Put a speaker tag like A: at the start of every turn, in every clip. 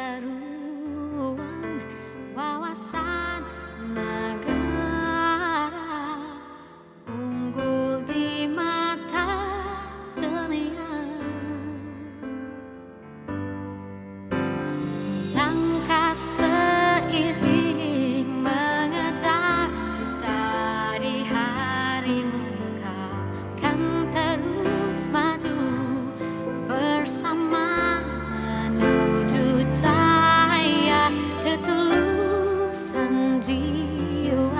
A: seruan wawasan negara unggul di mata dunia. Langkah seiring mengejar cita di harimu, kau kan terus maju bersama menuju cahaya ketulusan jiwa.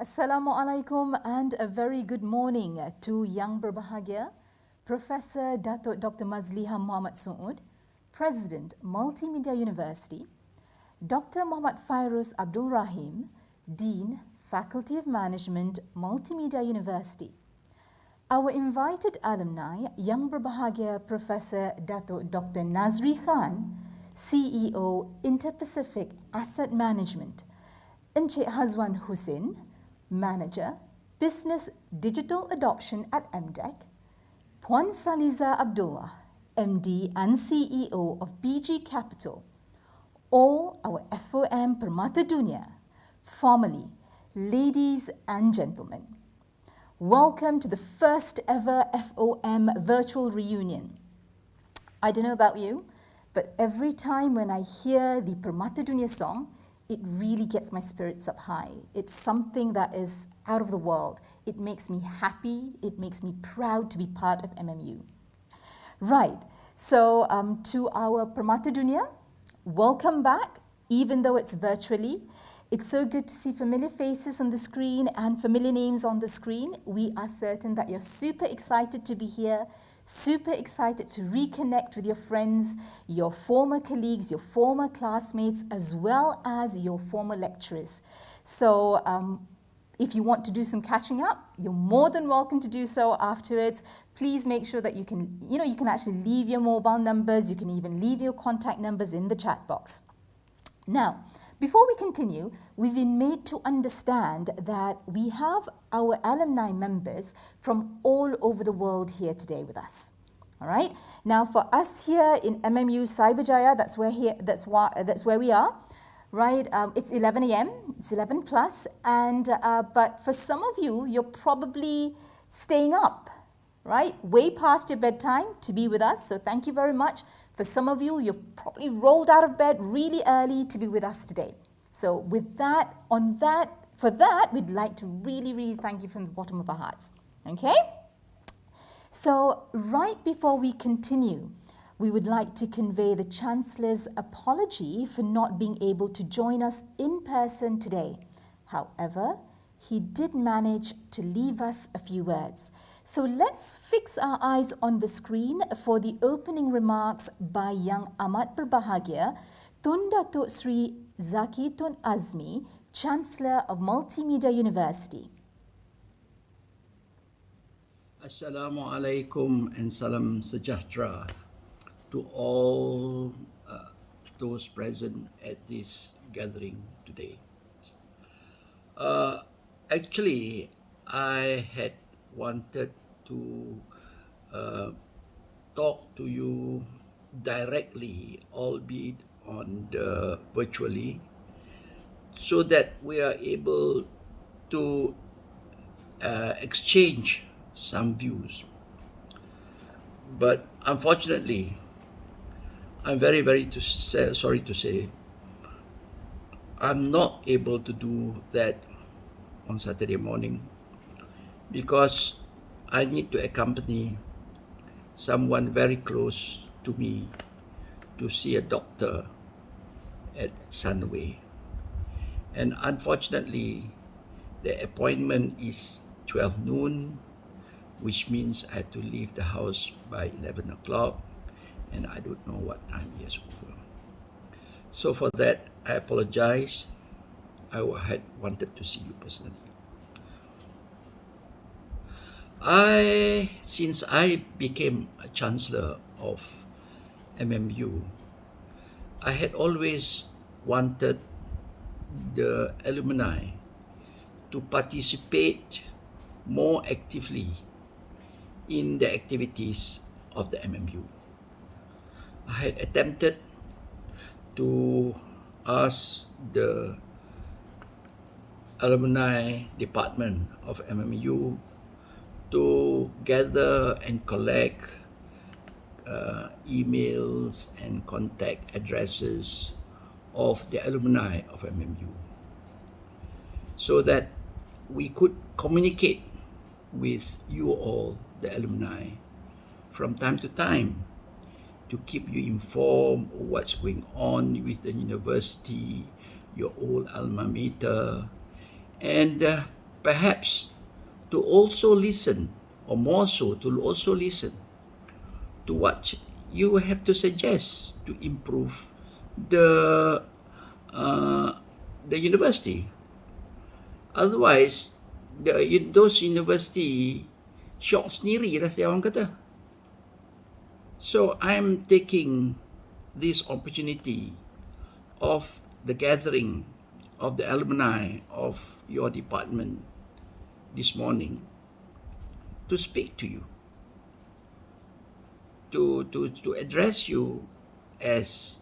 B: Assalamualaikum and a very good morning to Yang Berbahagia, Professor Datuk Dr. Mazliha Muhammad Suud, President, Multimedia University, Dr. Muhammad Fairuz Abdul Rahim, Dean, Faculty of Management, Multimedia University. Our invited alumni, Yang Berbahagia Professor Datuk Dr. Nazri Khan, CEO, Inter-Pacific Asset Management, Encik Hazwan Hussein, Manager, Business Digital Adoption at MDEC, Puan Saliza Abdullah, MD and CEO of BG Capital, all our FOM Permata Dunia, FOMily, ladies and gentlemen. Welcome to the first ever FOM Virtual Reunion. I don't know about you, but every time when I hear the Permata Dunia song, it really gets my spirits up high. It's something that is out of the world. It makes me happy. It makes me proud to be part of MMU. Right, so to our Permata Dunia, welcome back, even though it's virtually. It's so good to see familiar faces on the screen and familiar names on the screen. We are certain that you're super excited to be here, super excited to reconnect with your friends, your former colleagues, your former classmates, as well as your former lecturers. So if you want to do some catching up, you're more than welcome to do so afterwards. Please make sure that you can actually leave your mobile numbers. You can even leave your contact numbers in the chat box. Now, before we continue, we've been made to understand that we have our alumni members from all over the world here today with us. All right. Now, for us here in MMU Cyberjaya, that's where we are. Right. It's 11 a.m. It's 11 plus, and but for some of you, you're probably staying up, right, way past your bedtime to be with us. So thank you very much. For some of you, you've probably rolled out of bed really early to be with us today. So with that, for that, we'd like to really, really thank you from the bottom of our hearts. Okay? So right before we continue, we would like to convey the Chancellor's apology for not being able to join us in person today. However, he did manage to leave us a few words. So let's fix our eyes on the screen for the opening remarks by Yang Amat Berbahagia, Tun Datuk Sri Zaki Tun Azmi, Chancellor of Multimedia University.
C: Assalamualaikum and salam sejahtera to all those present at this gathering today. Actually, I had wanted to talk to you directly, albeit on the virtually, so that we are able to exchange some views. But unfortunately, I'm very, sorry to say, I'm not able to do that on Saturday morning because I need to accompany someone very close to me to see a doctor at Sunway. And unfortunately, the appointment is 12 noon, which means I have to leave the house by 11 o'clock, and I don't know what time he is over. So for that, I apologize. I had wanted to see you personally. Since I became a Chancellor of MMU, I had always wanted the alumni to participate more actively in the activities of the MMU. I had attempted to ask the alumni department of MMU to gather and collect emails and contact addresses of the alumni of MMU so that we could communicate with you all, the alumni, from time to time to keep you informed of what's going on with the university, your old alma mater, and perhaps to also listen, or more so, to also listen to what you have to suggest to improve the uh, the university. Otherwise, those university syok sendiri lah, saya orang kata. So I'm taking this opportunity of the gathering of the alumni of your department this morning to speak to you, to address you as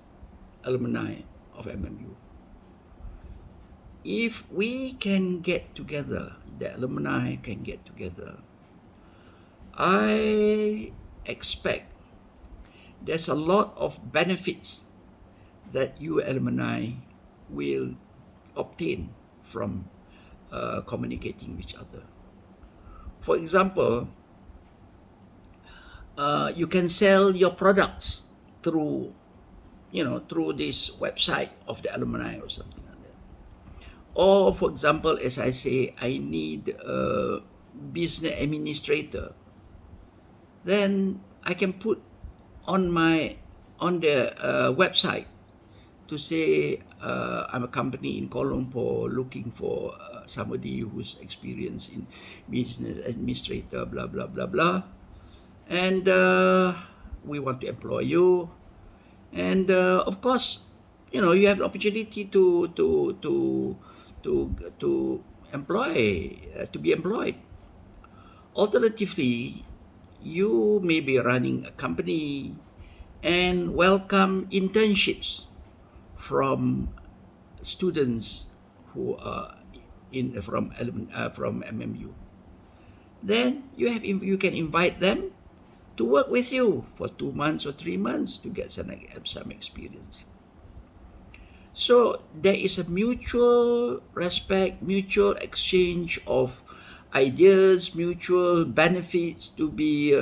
C: alumni of MMU. If we can get together, the alumni can get together, I expect there's a lot of benefits that you alumni will obtain from communicating with each other. For example, you can sell your products through, through this website of the alumni or something like that. Or, for example, as I say, I need a business administrator. Then I can put on the website to say I'm a company in Kuala Lumpur looking for somebody who's experienced in business administrator, blah blah blah blah, and we want to employ you, and of course, you have an opportunity to be employed. Alternatively, you may be running a company and welcome internships from students who are from MMU. Then you can invite them to work with you for 2 months or 3 months to get some experience. So there is a mutual respect, mutual exchange of ideas, mutual benefits to be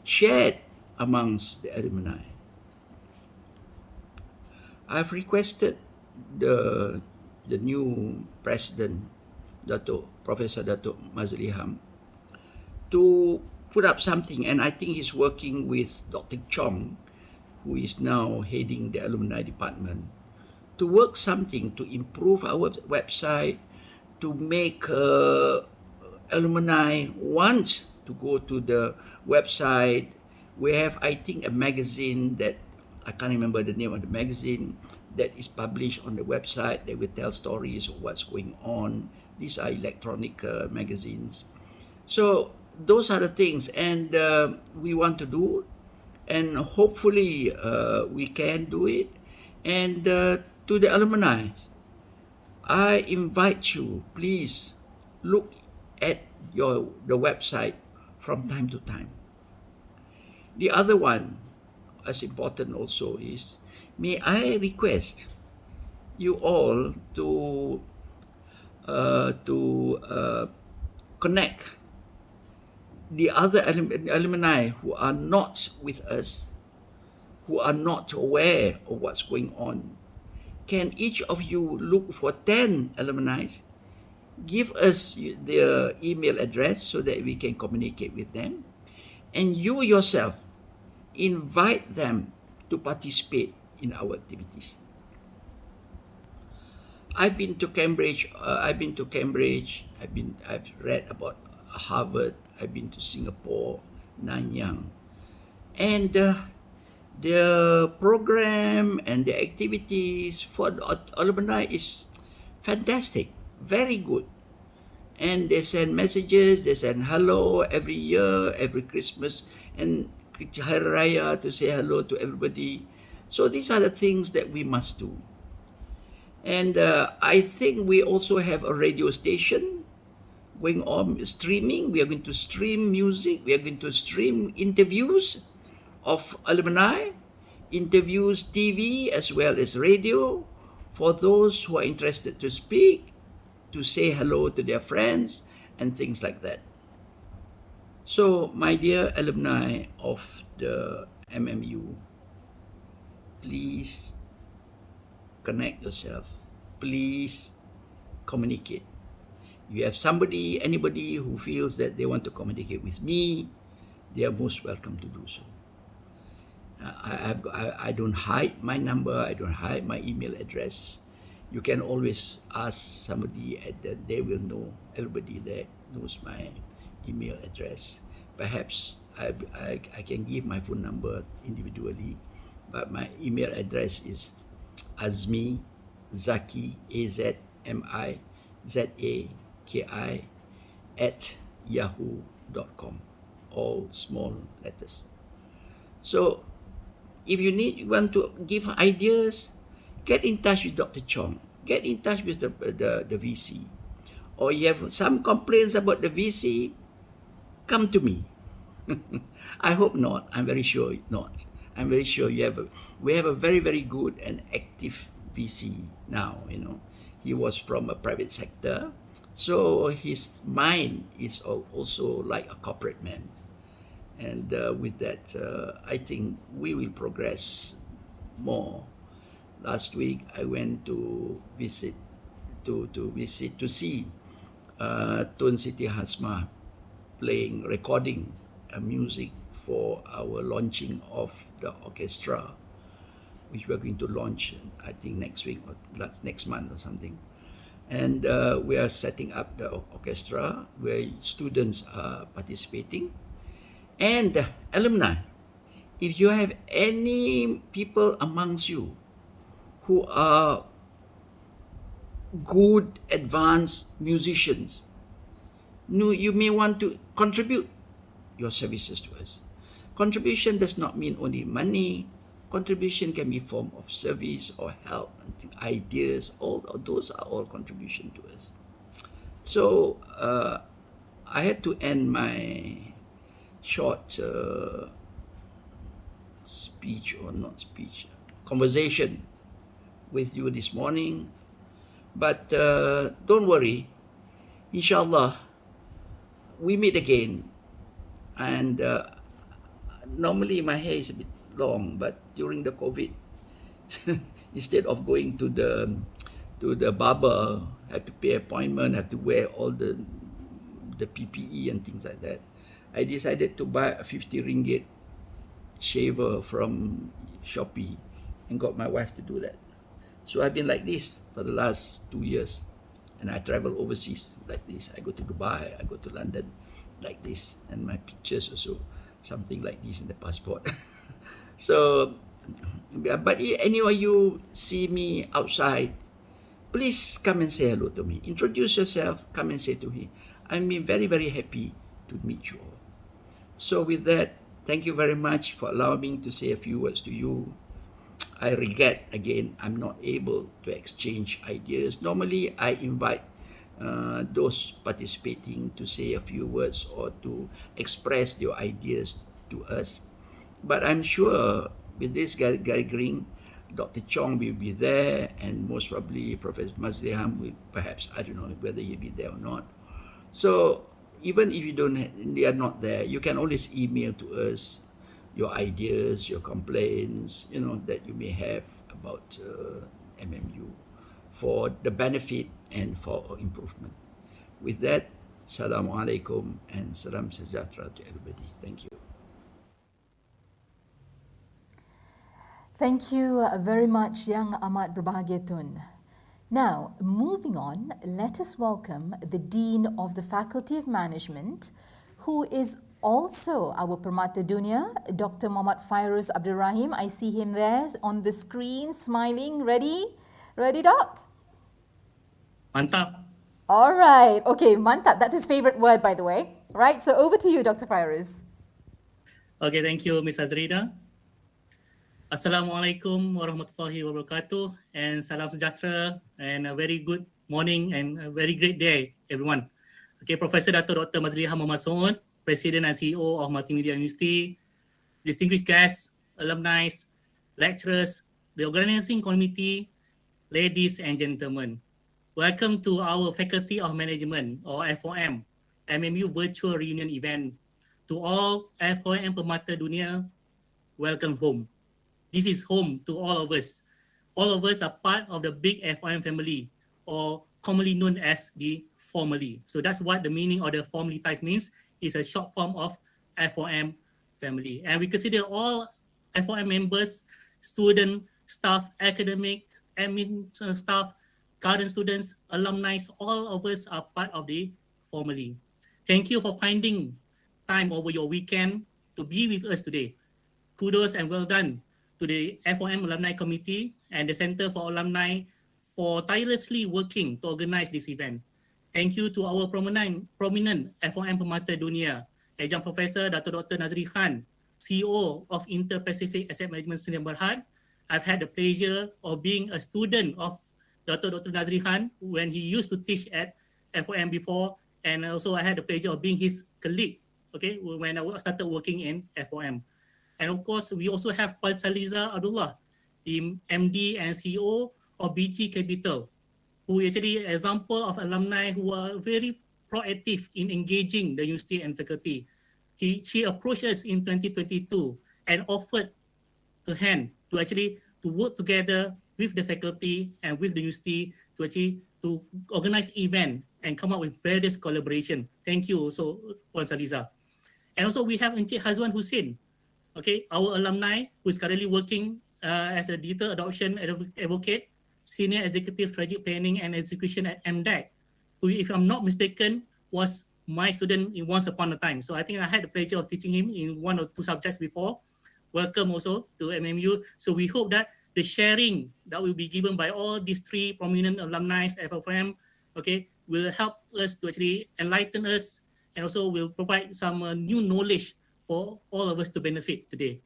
C: shared amongst the alumni. I've requested the new president, Professor Dato Mazliham, to put up something, and I think he's working with Dr. Chong, who is now heading the alumni department, to work something to improve our website, to make alumni want to go to the website. We have, I think, a magazine that I can't remember the name of the magazine that is published on the website that will tell stories of what's going on. These are electronic magazines. So those are the things, and we want to do, and hopefully we can do it. And to the alumni, I invite you, please look at the website from time to time. The other one, as important also, is may I request you all to connect the other alumni who are not with us, who are not aware of what's going on. Can each of you look for 10 alumni, give us their email address so that we can communicate with them, and you yourself invite them to participate in our activities. I've been to Cambridge. I've read about Harvard. I've been to Singapore, Nanyang, and the program and the activities for the alumni is fantastic, very good. And they send messages, they send hello every year, every Christmas, and Hari Raya to say hello to everybody. So these are the things that we must do. And I think we also have a radio station going on, streaming. We are going to stream music. We are going to stream interviews of alumni, interviews TV as well as radio, for those who are interested to speak, to say hello to their friends and things like that. So, my dear alumni of the MMU, please connect yourself. Please communicate. You have anybody who feels that they want to communicate with me, they are most welcome to do so. I don't hide my number. I don't hide my email address. You can always ask somebody that they will know. Everybody there knows my email address. Perhaps I can give my phone number individually, but my email address is Azmi Zaki AZMIZAKI @yahoo.com, all small letters. So if you want to give ideas, get in touch with Dr. Chong. Get in touch with the VC. Or you have some complaints about the VC, come to me. I hope not. I'm very sure not. I'm very sure we have a very, very good and active VC now. He was from a private sector, so his mind is also like a corporate man. And with that, I think we will progress more. Last week, I went to visit to see Tun Siti Hasma recording music for our launching of the orchestra, which we're going to launch, I think, next week or next month or something. And we are setting up the orchestra where students are participating. And alumni, if you have any people amongst you who are good advanced musicians, you may want to contribute your services to us. Contribution does not mean only money. Contribution can be form of service or help, ideas. All of those are all contribution to us. So I had to end my short conversation with you this morning. But don't worry, inshallah, we meet again. And normally my hair is a bit long, but during the COVID, instead of going to the barber, have to pay appointment, have to wear all the PPE and things like that, I decided to buy a 50 ringgit shaver from Shopee and got my wife to do that. So I've been like this for the last 2 years, and I travel overseas like this. I go to Dubai, I go to London like this, and my pictures also something like this in the passport. So, but anyway, you see me outside, please come and say hello to me. Introduce yourself, come and say to me. I'm very, very happy to meet you all. So with that, thank you very much for allowing me to say a few words to you. I regret, again, I'm not able to exchange ideas. Normally, I invite those participating to say a few words or to express their ideas to us. But I'm sure with this gathering, Dr. Chong will be there, and most probably Professor Mazliham will, perhaps, I don't know whether he'll be there or not. So even if they are not there, you can always email to us your ideas, your complaints, that you may have about MMU for the benefit and for improvement. With that, Assalamu alaikum and salam sejahtera to everybody. Thank you.
B: Thank you very much, Yang Amat Berbahagia Tun. Now, moving on, let us welcome the Dean of the Faculty of Management, who is also our Permata Dunia, Dr. Muhammad Fairuz Abdul Rahim. I see him there on the screen, smiling. Ready? Ready, Doc?
D: Mantap.
B: All right. Okay, mantap. That's his favorite word, by the way. Right, so over to you, Dr. Fairuz.
D: Okay, thank you, Ms. Azrina. Assalamualaikum warahmatullahi wabarakatuh, and salam sejahtera, and a very good morning and a very great day, everyone. Okay, Professor Dr. Mazliha Muhammad Sood, President and CEO of Multimedia University, distinguished guests, alumni, lecturers, the organizing committee, ladies and gentlemen. Welcome to our Faculty of Management, or FOM, MMU Virtual Reunion event. To all FOM Permata Dunia, welcome home. This is home to all of us. All of us are part of the big FOM family, or commonly known as the FOMily. So that's what the meaning of the FOMily ties means. It's a short form of FOM family. And we consider all FOM members, student, staff, academic, admin staff, current students, alumni, all of us are part of the FOMily. Thank you for finding time over your weekend to be with us today. Kudos and well done to the FOM Alumni Committee and the Center for Alumni for tirelessly working to organize this event. Thank you to our prominent FOM Permata Dunia, Adjunct Professor Dr. Nazri Khan, CEO of Inter-Pacific Asset Management Sdn Bhd. I've had the pleasure of being a student of Dr. Nazri Khan when he used to teach at FOM before, and also I had the pleasure of being his colleague, okay, when I started working in FOM. And of course, we also have Pak Saliza Abdullah, the MD and CEO of BG Capital, who is actually an example of alumni who are very proactive in engaging the university and faculty. She approached us in 2022 and offered her hand to actually to work together with the faculty and with the university to organize event and come up with various collaboration. Thank you also, Puan Saliza. And also we have Encik Hazwan Hussein, okay, our alumni who is currently working as a digital adoption advocate, senior executive strategic planning and execution at MDAC, who, if I'm not mistaken, was my student in once upon a time. So I think I had the pleasure of teaching him in 1 or 2 subjects before. Welcome also to MMU. So we hope that the sharing that will be given by all these 3 prominent alumni at FOM, okay, will help us to actually enlighten us and also will provide some new knowledge for all of us to benefit today.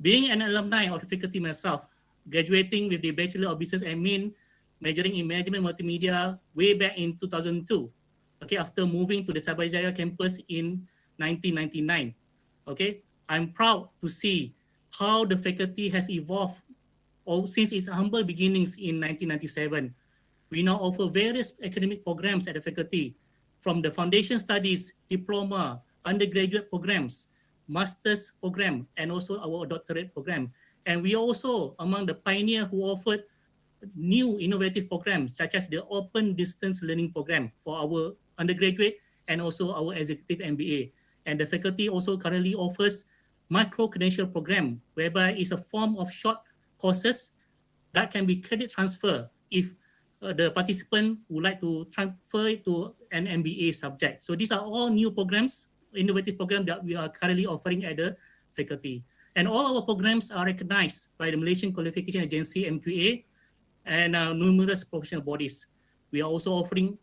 D: Being an alumni of the faculty myself, graduating with the Bachelor of Business Admin, majoring in Management Multimedia way back in 2002, okay, after moving to the Sabaijaya campus in 1999, okay, I'm proud to see how the faculty has evolved since its humble beginnings in 1997. We now offer various academic programs at the faculty, from the foundation studies, diploma, undergraduate programs, master's program, and also our doctorate program. And we are also among the pioneers who offered new innovative programs, such as the open distance learning program for our undergraduate and also our executive MBA. And the faculty also currently offers micro-credential program, whereby it's a form of short courses that can be credit transfer if the participant would like to transfer it to an MBA subject. So these are all new programs, innovative programs that we are currently offering at the faculty. And all our programs are recognized by the Malaysian Qualification Agency, MQA, and numerous professional bodies. We are also offering,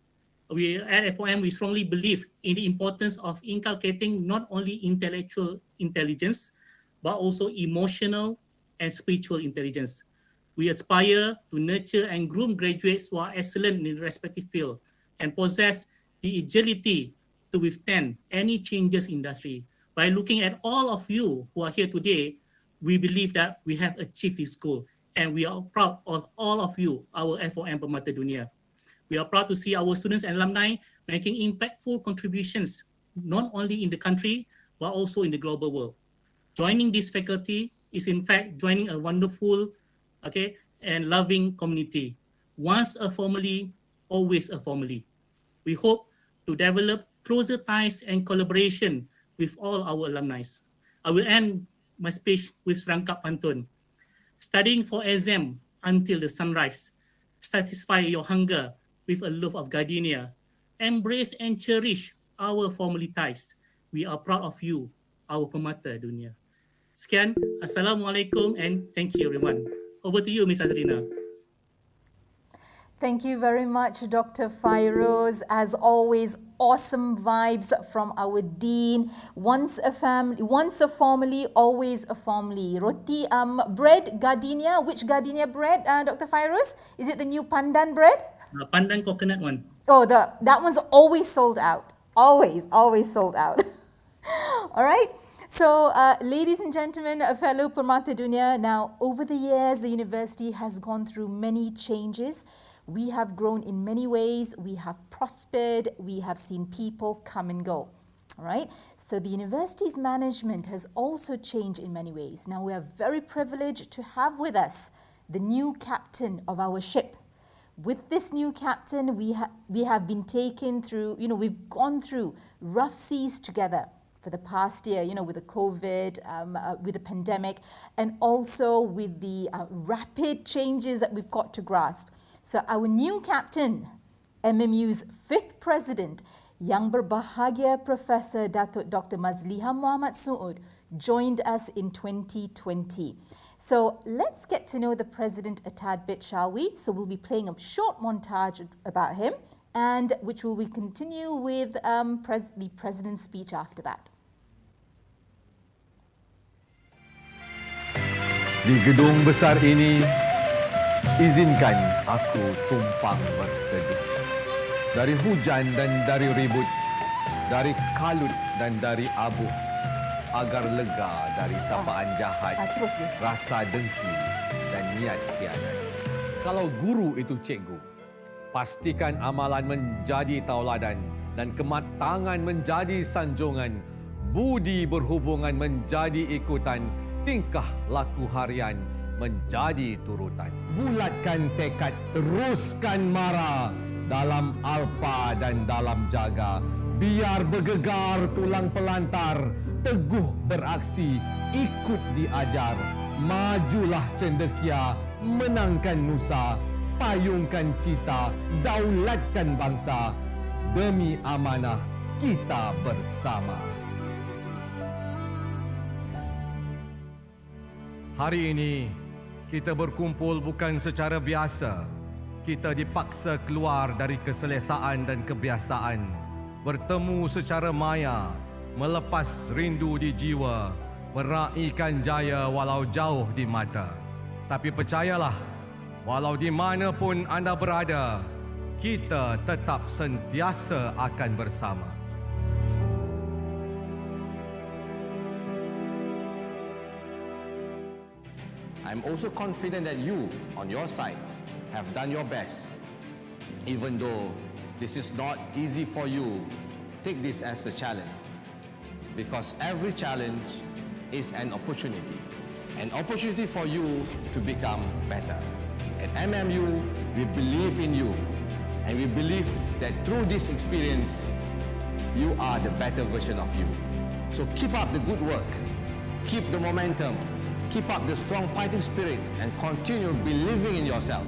D: at FOM, we strongly believe in the importance of inculcating not only intellectual intelligence, but also emotional and spiritual intelligence. We aspire to nurture and groom graduates who are excellent in their respective field and possess the agility to withstand any changes in industry. By looking at all of you who are here today, we believe that we have achieved this goal, and we are proud of all of you, our FOM Permata Dunia. We are proud to see our students and alumni making impactful contributions, not only in the country, but also in the global world. Joining this faculty is in fact joining a wonderful, okay, and loving community. Once a FOMily, always a FOMily. We hope to develop closer ties and collaboration with all our alumni. I will end my speech with serangkap pantun. Studying for exam until the sunrise. Satisfy your hunger with a loaf of gardenia. Embrace and cherish our FOMily ties. We are proud of you, our Permata Dunia. Sekian, Assalamualaikum, and thank you everyone. Over to you, Ms. Azrina.
B: Thank you very much, Dr. Fairoz. As always, awesome vibes from our dean. Once a FOMily, always a FOMily. Roti, bread, gardenia. Which gardenia bread, Dr. Fairoz? Is it the new pandan bread?
D: Pandan coconut one.
B: Oh, that one's always sold out. Always sold out. All right. So, ladies and gentlemen, fellow Permata Dunia, now over the years, the university has gone through many changes. We have grown in many ways, we have prospered, we have seen people come and go. All right, so the university's management has also changed in many ways. Now we are very privileged to have with us the new captain of our ship. With this new captain, we have been taken through, we've gone through rough seas together for the past year, with the COVID, with the pandemic, and also with the rapid changes that we've got to grasp. So our new captain, MMU's 5th president, Yang Berbahagia Professor Datuk Dr. Mazliha Muhammad Suud, joined us in 2020. So let's get to know the president a tad bit, shall we? So we'll be playing a short montage about him, and which will we continue with the president's speech after that.
E: Di gedung besar ini, izinkan aku tumpang berteduh. Dari hujan dan dari ribut, dari kalut dan dari abu, agar lega dari sapaan jahat, rasa dengki dan niat khianat. Kalau guru itu cikgu, pastikan amalan menjadi tauladan dan kematangan menjadi sanjungan, budi berhubungan menjadi ikutan, tingkah laku harian menjadi turutan. Bulatkan tekad, teruskan mara dalam alpa dan dalam jaga. Biar bergegar tulang pelantar, teguh beraksi, ikut diajar. Majulah cendekia, menangkan nusa, payungkan cita, daulatkan bangsa. Demi amanah kita bersama. Hari ini kita berkumpul bukan secara biasa. Kita dipaksa keluar dari keselesaan dan kebiasaan. Bertemu secara maya, melepas rindu di jiwa, meraihkan jaya walau jauh di mata. Tapi percayalah, walau di mana pun anda berada, kita tetap sentiasa akan bersama. I'm also confident that you, on your side, have done your best. Even though this is not easy for you, take this as a challenge. Because every challenge is an opportunity for you to become better. At MMU, we believe in you, and we believe that through this experience, you are the better version of you. So keep up the good work, keep the momentum, keep up the strong fighting spirit, and continue believing in yourself.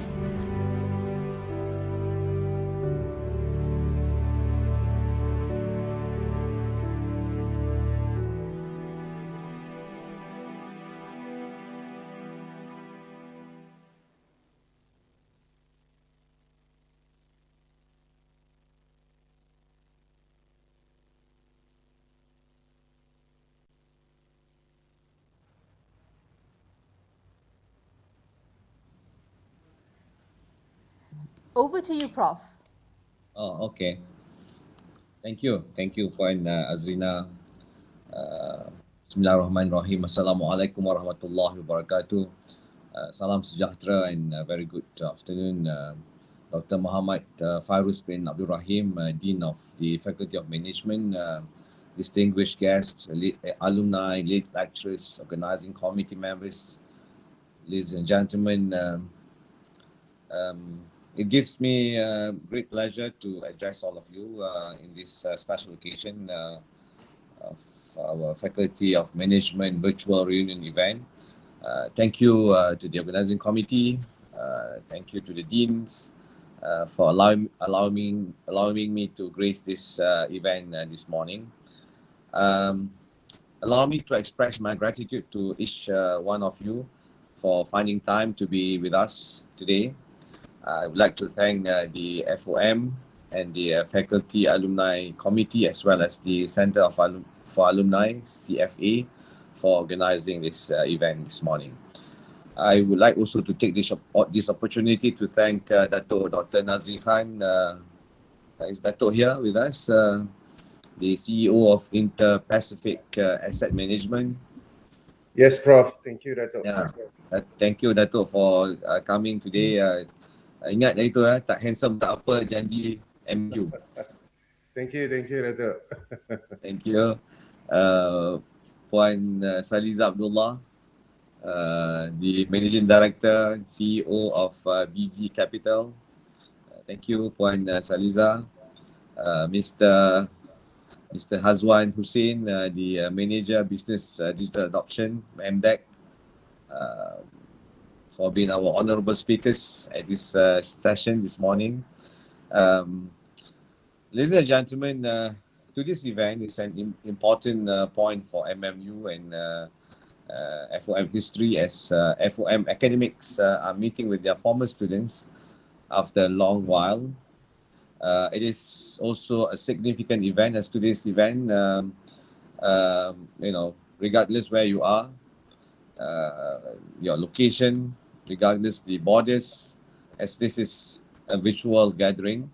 B: Over to you, Prof.
F: Oh, okay. Thank you, Puan Azrina. Bismillahirrahmanirrahim. Assalamualaikum warahmatullahi wabarakatuh. Salam sejahtera and very good afternoon. Dr. Muhammad Fairuz bin Abdul Rahim, Dean of the Faculty of Management, distinguished guests, alumni, late lecturers, organizing committee members, ladies and gentlemen. It gives me great pleasure to address all of you in this special occasion of our Faculty of Management Virtual Reunion event. Thank you to the organizing committee. Thank you to the deans for allowing me to grace this event this morning. Allow me to express my gratitude to each one of you for finding time to be with us today. I would like to thank the FOM and the Faculty Alumni Committee, as well as the Center for Alumni, CFA, for organizing this event this morning. I would like also to take this opportunity to thank Datuk Dr. Nazri Khan. Is Datuk here with us? The CEO of Inter-Pacific Asset Management.
G: Yes, Prof. Thank you, Datuk.
F: Yeah. Thank you, Datuk, for coming today. Ingat itu tak handsome tak apa, janji MU.
G: Thank you, Datuk.
F: Thank you. Puan Saliza Abdullah, the Managing Director, CEO of BG Capital. Thank you, Puan Saliza. Mr. Hazwan Hussein, the Manager Business Digital Adoption, MDEC, for being our honorable speakers at this session this morning. Ladies and gentlemen, today's event is an important point for MMU and FOM history, as FOM academics are meeting with their former students after a long while. It is also a significant event, as today's event, regardless where you are, your location, regardless the borders, as this is a virtual gathering,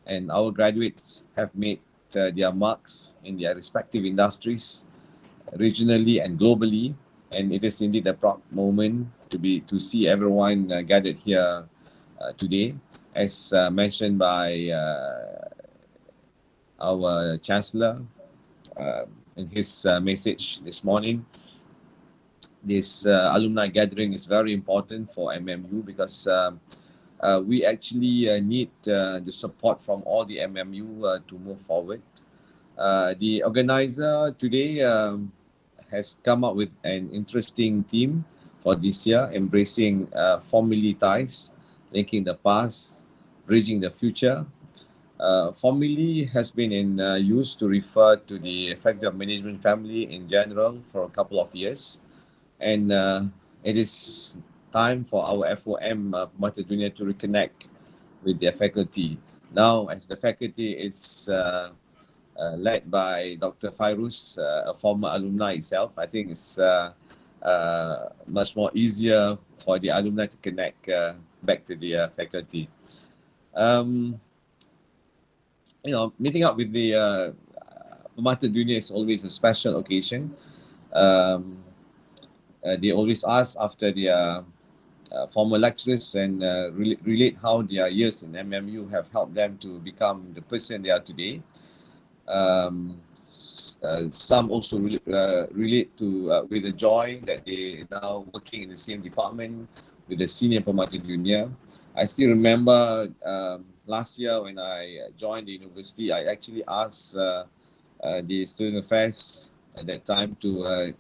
F: and our graduates have made their marks in their respective industries, regionally and globally, and it is indeed a proud moment to see everyone gathered here today, as mentioned by our Chancellor in his message this morning. This alumni gathering is very important for MMU because we actually need the support from all the MMU to move forward. The organizer today has come up with an interesting theme for this year, embracing FOMily ties, linking the past, bridging the future. FOMily has been in use to refer to the effective management family in general for a couple of years. And it is time for our FOM Mata Dunia to reconnect with their faculty. Now, as the faculty is led by Dr. Fairuz, a former alumni itself, I think it's much more easier for the alumni to connect back to the faculty. Meeting up with the Mata Dunia is always a special occasion. They always ask after their former lecturers and relate how their years in MMU have helped them to become the person they are today. Some also relate to with the joy that they now working in the same department with the senior Permata Junior. I still remember last year when I joined the university, I actually asked the student affairs at that time to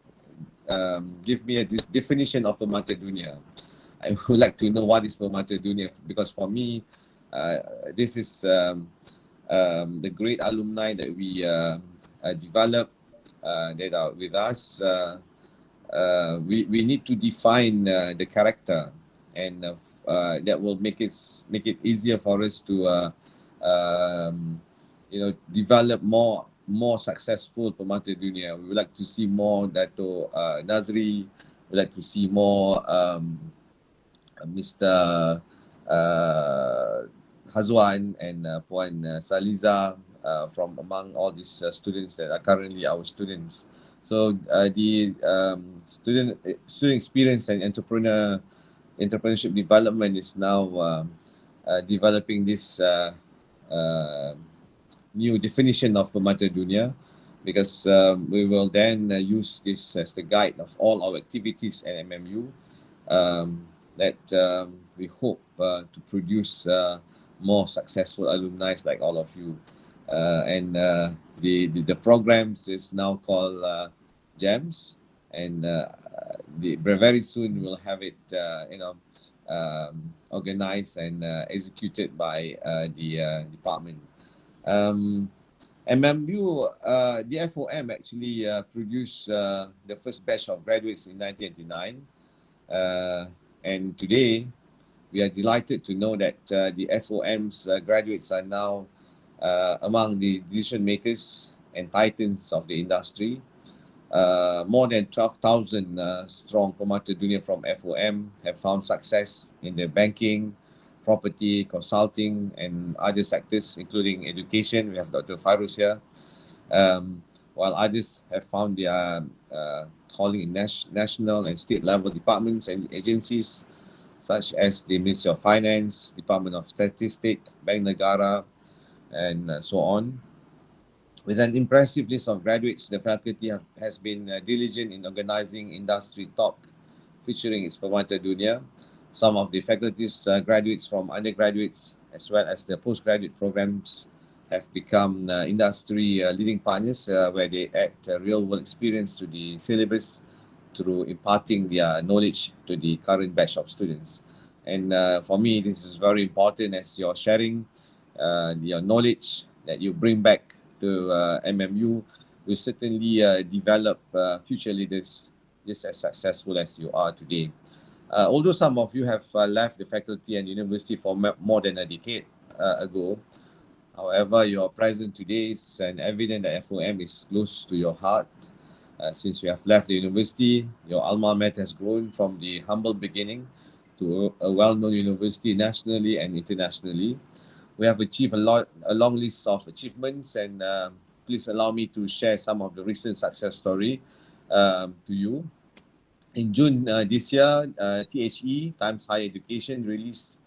F: give me a definition of Permata Dunia. I would like to know what is Permata Dunia, because for me, this is the great alumni that we develop that are with us. We need to define the character, and that will make it easier for us to develop more successful Permata Dunia. We would like to see more Dato Nazri. We would like to see more Mr. Hazwan and Puan Saliza from among all these students that are currently our students. So the student experience and entrepreneurship development is now developing this new definition of Permata Dunia, because we will then use this as the guide of all our activities at MMU, that we hope to produce more successful alumni like all of you. And the programs is now called GEMS, and very soon we'll have it organized and executed by the department. MMU, the FOM actually produced the first batch of graduates in 1989, and today we are delighted to know that the FOM's graduates are now among the decision makers and titans of the industry. More than 12,000 strong Permata Dunia from FOM have found success in the banking, property, consulting, and other sectors, including education. We have Dr. Fairuz here. While others have found their calling in national and state level departments and agencies, such as the Ministry of Finance, Department of Statistics, Bank Negara, and so on. With an impressive list of graduates, the faculty has been diligent in organizing industry talk featuring its Permata Dunia. Some of the faculty's graduates from undergraduates as well as the postgraduate programs have become industry leading partners where they add real-world experience to the syllabus through imparting their knowledge to the current batch of students. And for me, this is very important as you're sharing your knowledge that you bring back to MMU will certainly develop future leaders just as successful as you are today. Although some of you have left the faculty and university for more than a decade ago, however, your presence today is an evidence that FOM is close to your heart. Since you have left the university, your alma mater has grown from the humble beginning to a well-known university nationally and internationally. We have achieved a long list of achievements, and please allow me to share some of the recent success story to you. In June this year, THE, Times Higher Education, released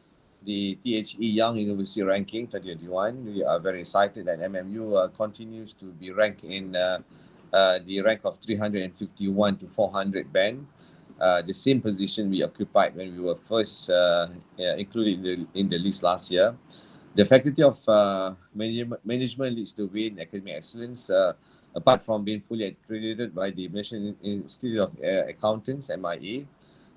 F: the THE Young University Ranking 2021. We are very excited that MMU continues to be ranked in the rank of 351 to 400 band, the same position we occupied when we were first included in the list last year. The Faculty of Management leads the way in academic excellence, apart from being fully accredited by the Malaysian Institute of Accountants, MIA,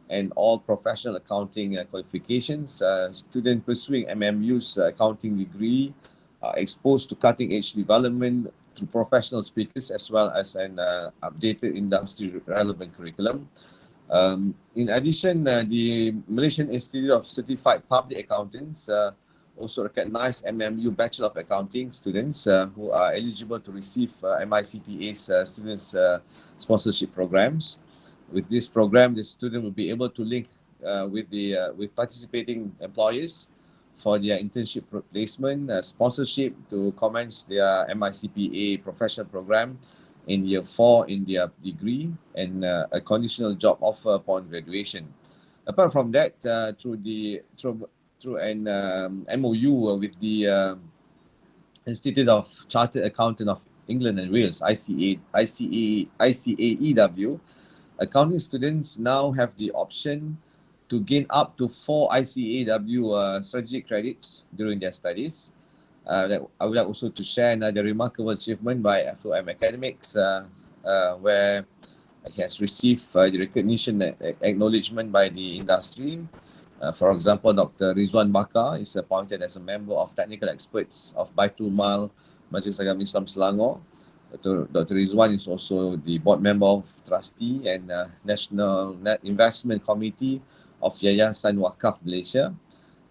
F: and all professional accounting qualifications. Students pursuing MMU's accounting degree are exposed to cutting-edge development through professional speakers as well as an updated industry-relevant curriculum. In addition, the Malaysian Institute of Certified Public Accountants also recognize MMU Bachelor of Accounting students who are eligible to receive MICPA's students sponsorship programs. With this program, the student will be able to link with participating employers for their internship placement, sponsorship to commence their MICPA professional program in year 4 in their degree, and a conditional job offer upon graduation. Apart from that, through an MOU with the Institute of Chartered Accountant of England and Wales, ICAEW, accounting students now have the option to gain up to 4 ICAEW strategic credits during their studies. I would like also to share another remarkable achievement by FOM Academics, where it has received the recognition and acknowledgement by the industry. For example, Dr. Rizwan Bakar is appointed as a member of technical experts of Baitul Mal Majlis Agama Islam Selangor. Dr. Rizwan is also the board member of trustee and National Investment Committee of Yayasan Wakaf Malaysia.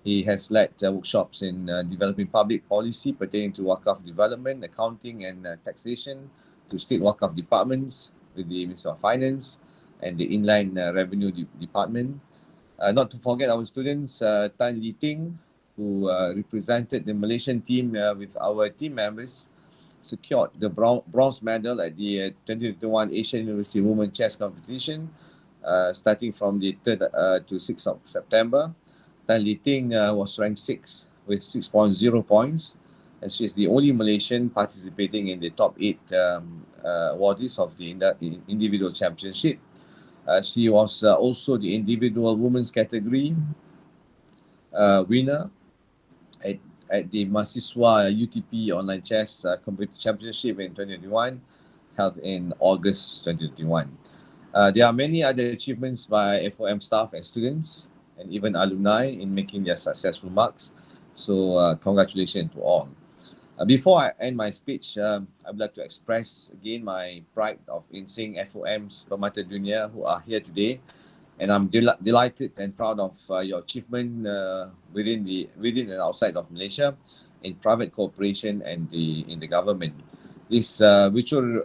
F: He has led workshops in developing public policy pertaining to Wakaf development, accounting and taxation to state Wakaf departments with the Ministry of Finance and the Inland Revenue Department. Not to forget our students, Tan Li Ting, who represented the Malaysian team with our team members, secured the bronze medal at the 2021 Asian University Women Chess Competition, starting from the 3rd to 6th of September. Tan Li Ting was ranked 6th with 6.0 points, and she is the only Malaysian participating in the top 8 awardees of the individual championship. She was also the individual women's category winner at the Mahasiswa UTP Online Chess Championship in 2021, held in August 2021. There are many other achievements by FOM staff and students, and even alumni in making their successful marks. So congratulations to all. Before I end my speech, I would like to express again my pride in seeing FOM's Permata Dunia who are here today, and I'm delighted and proud of your achievement within and outside of Malaysia, in private cooperation and in the government. This virtual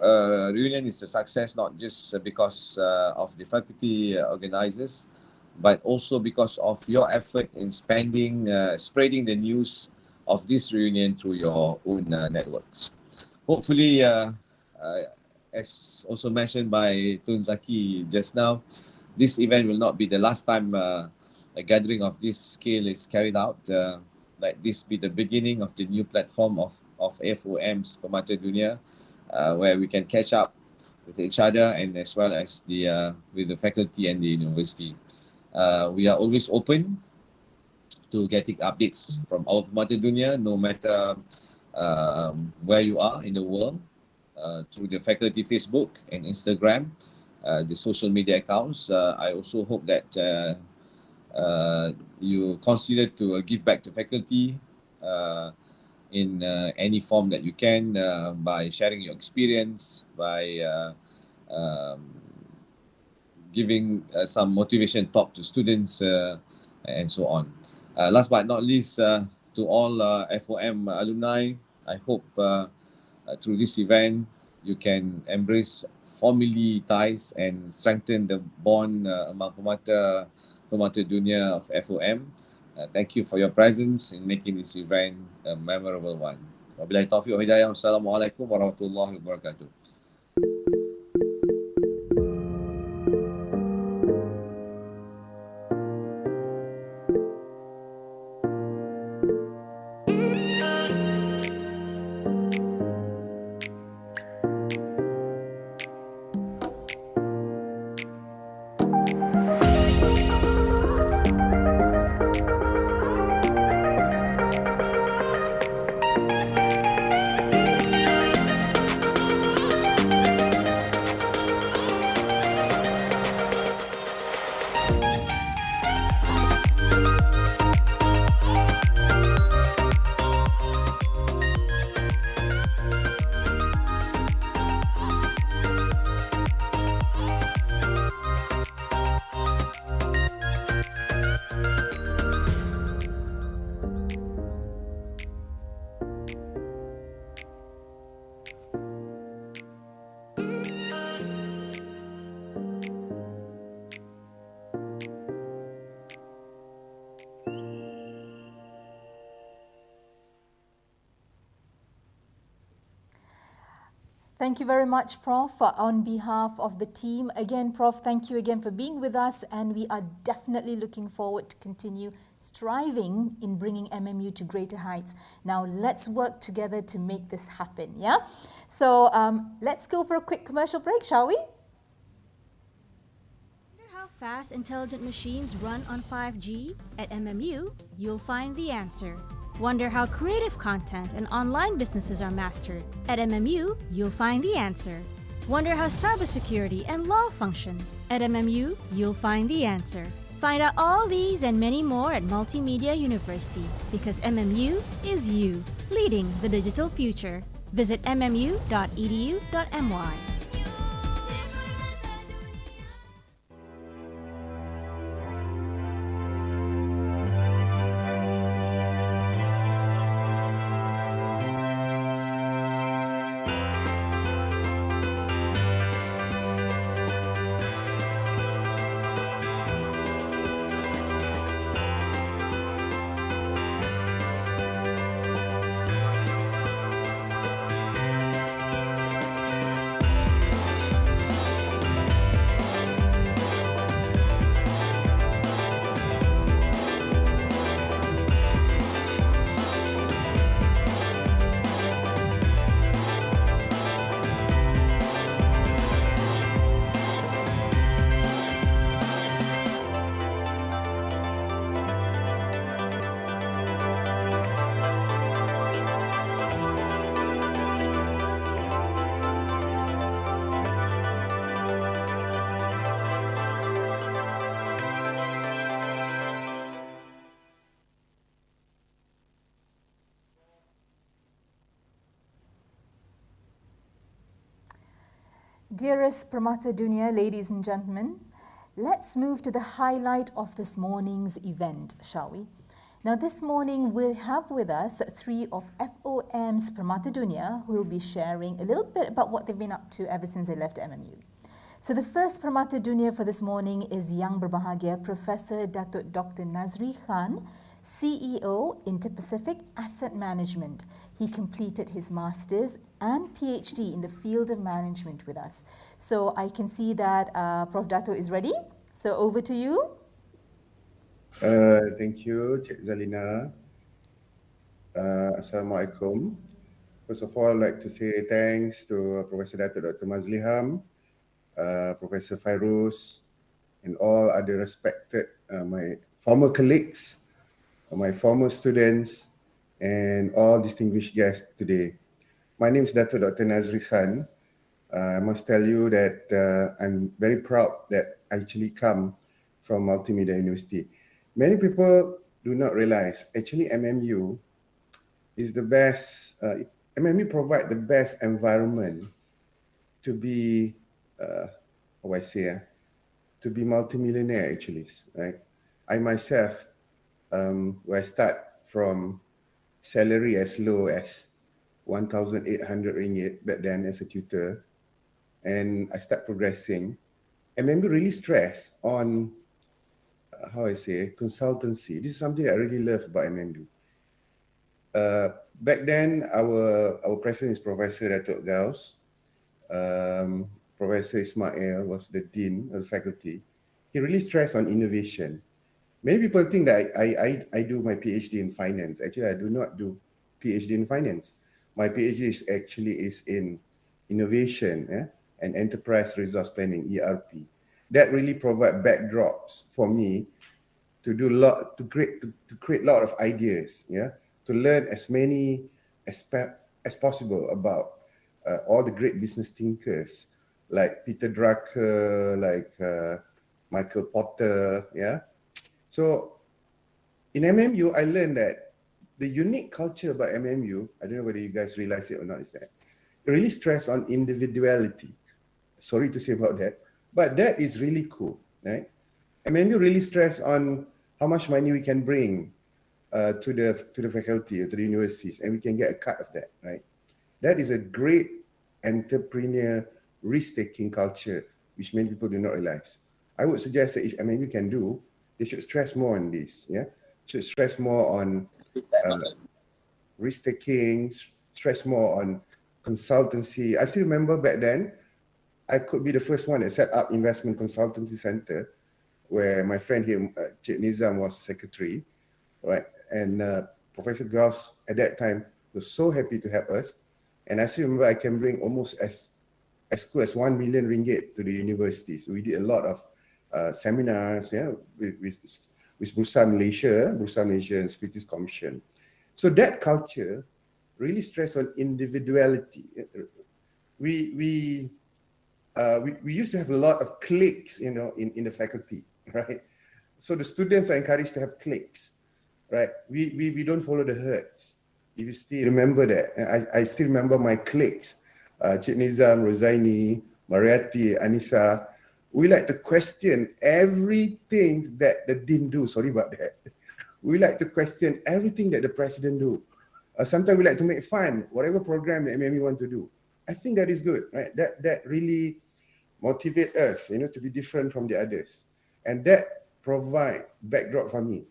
F: reunion is a success not just because of the faculty organizers, but also because of your effort in spreading the news of this reunion through your own networks. Hopefully, as also mentioned by Tun Zaki just now, this event will not be the last time a gathering of this scale is carried out. Let this be the beginning of the new platform of FOM's Permata Dunia, where we can catch up with each other and as well as with the faculty and the university. We are always open to getting updates from our Permata Dunia, no matter where you are in the world, through the faculty Facebook and Instagram, the social media accounts. I also hope that you consider to give back to faculty in any form that you can, by sharing your experience, by giving some motivation talk to students, and so on. Last but not least, to all FOM alumni, I hope through this event you can embrace FOMily ties and strengthen the bond among Permata Dunia of FOM. Thank you for your presence in making this event a memorable one. Wabillahi taufiq wa hidayah. Wassalamualaikum warahmatullahi wabarakatuh.
B: Thank you very much, Prof. On behalf of the team. Again, Prof, thank you again for being with us, and we are definitely looking forward to continue striving in bringing MMU to greater heights. Now, let's work together to make this happen, yeah? So let's go for a quick commercial break, shall we?
H: Wonder how fast intelligent machines run on 5G? At MMU, you'll find the answer. Wonder how creative content and online businesses are mastered? At MMU, you'll find the answer. Wonder how cybersecurity and law function? At MMU, you'll find the answer. Find out all these and many more at Multimedia University, because MMU is you, leading the digital future. Visit mmu.edu.my.
B: Dearest Permata Dunia, ladies and gentlemen, let's move to the highlight of this morning's event, shall we? Now, this morning we'll have with us three of FOM's Permata Dunia who will be sharing a little bit about what they've been up to ever since they left MMU. So the first Permata Dunia for this morning is Yang Berbahagia Professor Datuk Dr. Nazri Khan, CEO, Inter-Pacific Asset Management. He completed his Masters and PhD in the field of management with us. So I can see that Prof. Dato is ready. So over to you.
G: Thank you, Cik Zalina. Assalamualaikum. First of all, I'd like to say thanks to Professor Dato Dr. Mazliham, Professor Fairuz, and all other respected, my former colleagues my former students, and all distinguished guests today. My name is Dr. Nazri Khan. I must tell you that I'm very proud that I actually come from Multimedia University. Many people do not realize actually MMU is the best, MMU provide the best environment to be, how I say, to be multimillionaire actually, right? I myself, where I start from salary as low as 1,800 ringgit back then as a tutor, and I start progressing. I remember really stress on, how I say, consultancy. This is something I really love about MMU. Back then, our president is Professor Datuk Gauss. Professor Ismail was the dean of the faculty. He really stressed on innovation. Many people think that I do my PhD in finance. Actually, I do not do PhD in finance. My PhD is in innovation and enterprise resource planning, ERP. That really provide backdrops for me to do to create a lot of ideas, to learn as many as possible about all the great business thinkers like Peter Drucker, like Michael Porter, So in MMU, I learned that the unique culture about MMU, I don't know whether you guys realize it or not, is that it really stress on individuality. Sorry to say about that, but that is really cool, right? MMU really stress on how much money we can bring to the faculty or to the universities, and we can get a cut of that, right? That is a great entrepreneur risk-taking culture, which many people do not realize. I would suggest that if MMU can do, they should stress more on this, should stress more on risk-taking, stress more on consultancy. I still remember back then, I could be the first one that set up investment consultancy center, where my friend here, Cik Nizam, was secretary, right? And Professor Gauss at that time was so happy to help us. And I still remember I can bring almost as cool as 1 million ringgit to the university. So we did a lot of seminars, with Bursa Malaysia and Securities Commission. So that culture really stressed on individuality. We used to have a lot of cliques, in the faculty, right? So the students are encouraged to have cliques, right? We don't follow the herds. If you still remember that, I still remember my cliques, Cik Nizam, Rosaini, Mariati, Anissa. We like to question everything that the dean do. Sorry about that. We like to question everything that the president do. Sometimes we like to make fun, whatever program that MMU want to do. I think that is good, right? That really motivate us, to be different from the others. And that provide backdrop for me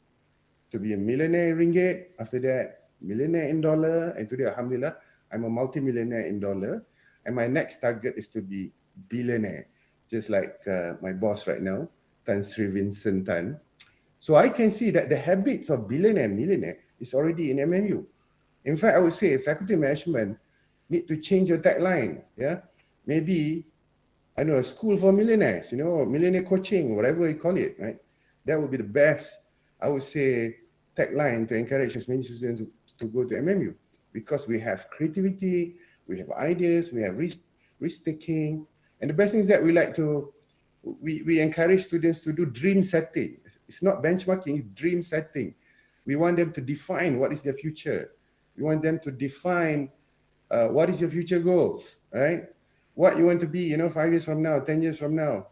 G: to be a millionaire in ringgit, after that, millionaire in dollar, and today, alhamdulillah, I'm a multi-millionaire in dollar. And my next target is to be billionaire, just like my boss right now, Tan Sri Vincent Tan. So I can see that the habits of billionaire, millionaire is already in MMU. In fact, I would say faculty management need to change your tagline, Maybe, I know, a school for millionaires, millionaire coaching, whatever you call it, right? That would be the best, I would say, tagline to encourage as many students to go to MMU, because we have creativity, we have ideas, we have risk-taking, and the best thing is that we encourage students to do dream setting. It's not benchmarking, it's dream setting. We want them to define what is their future. We want them to define what is your future goals, right? What you want to be, 5 years from now, 10 years from now,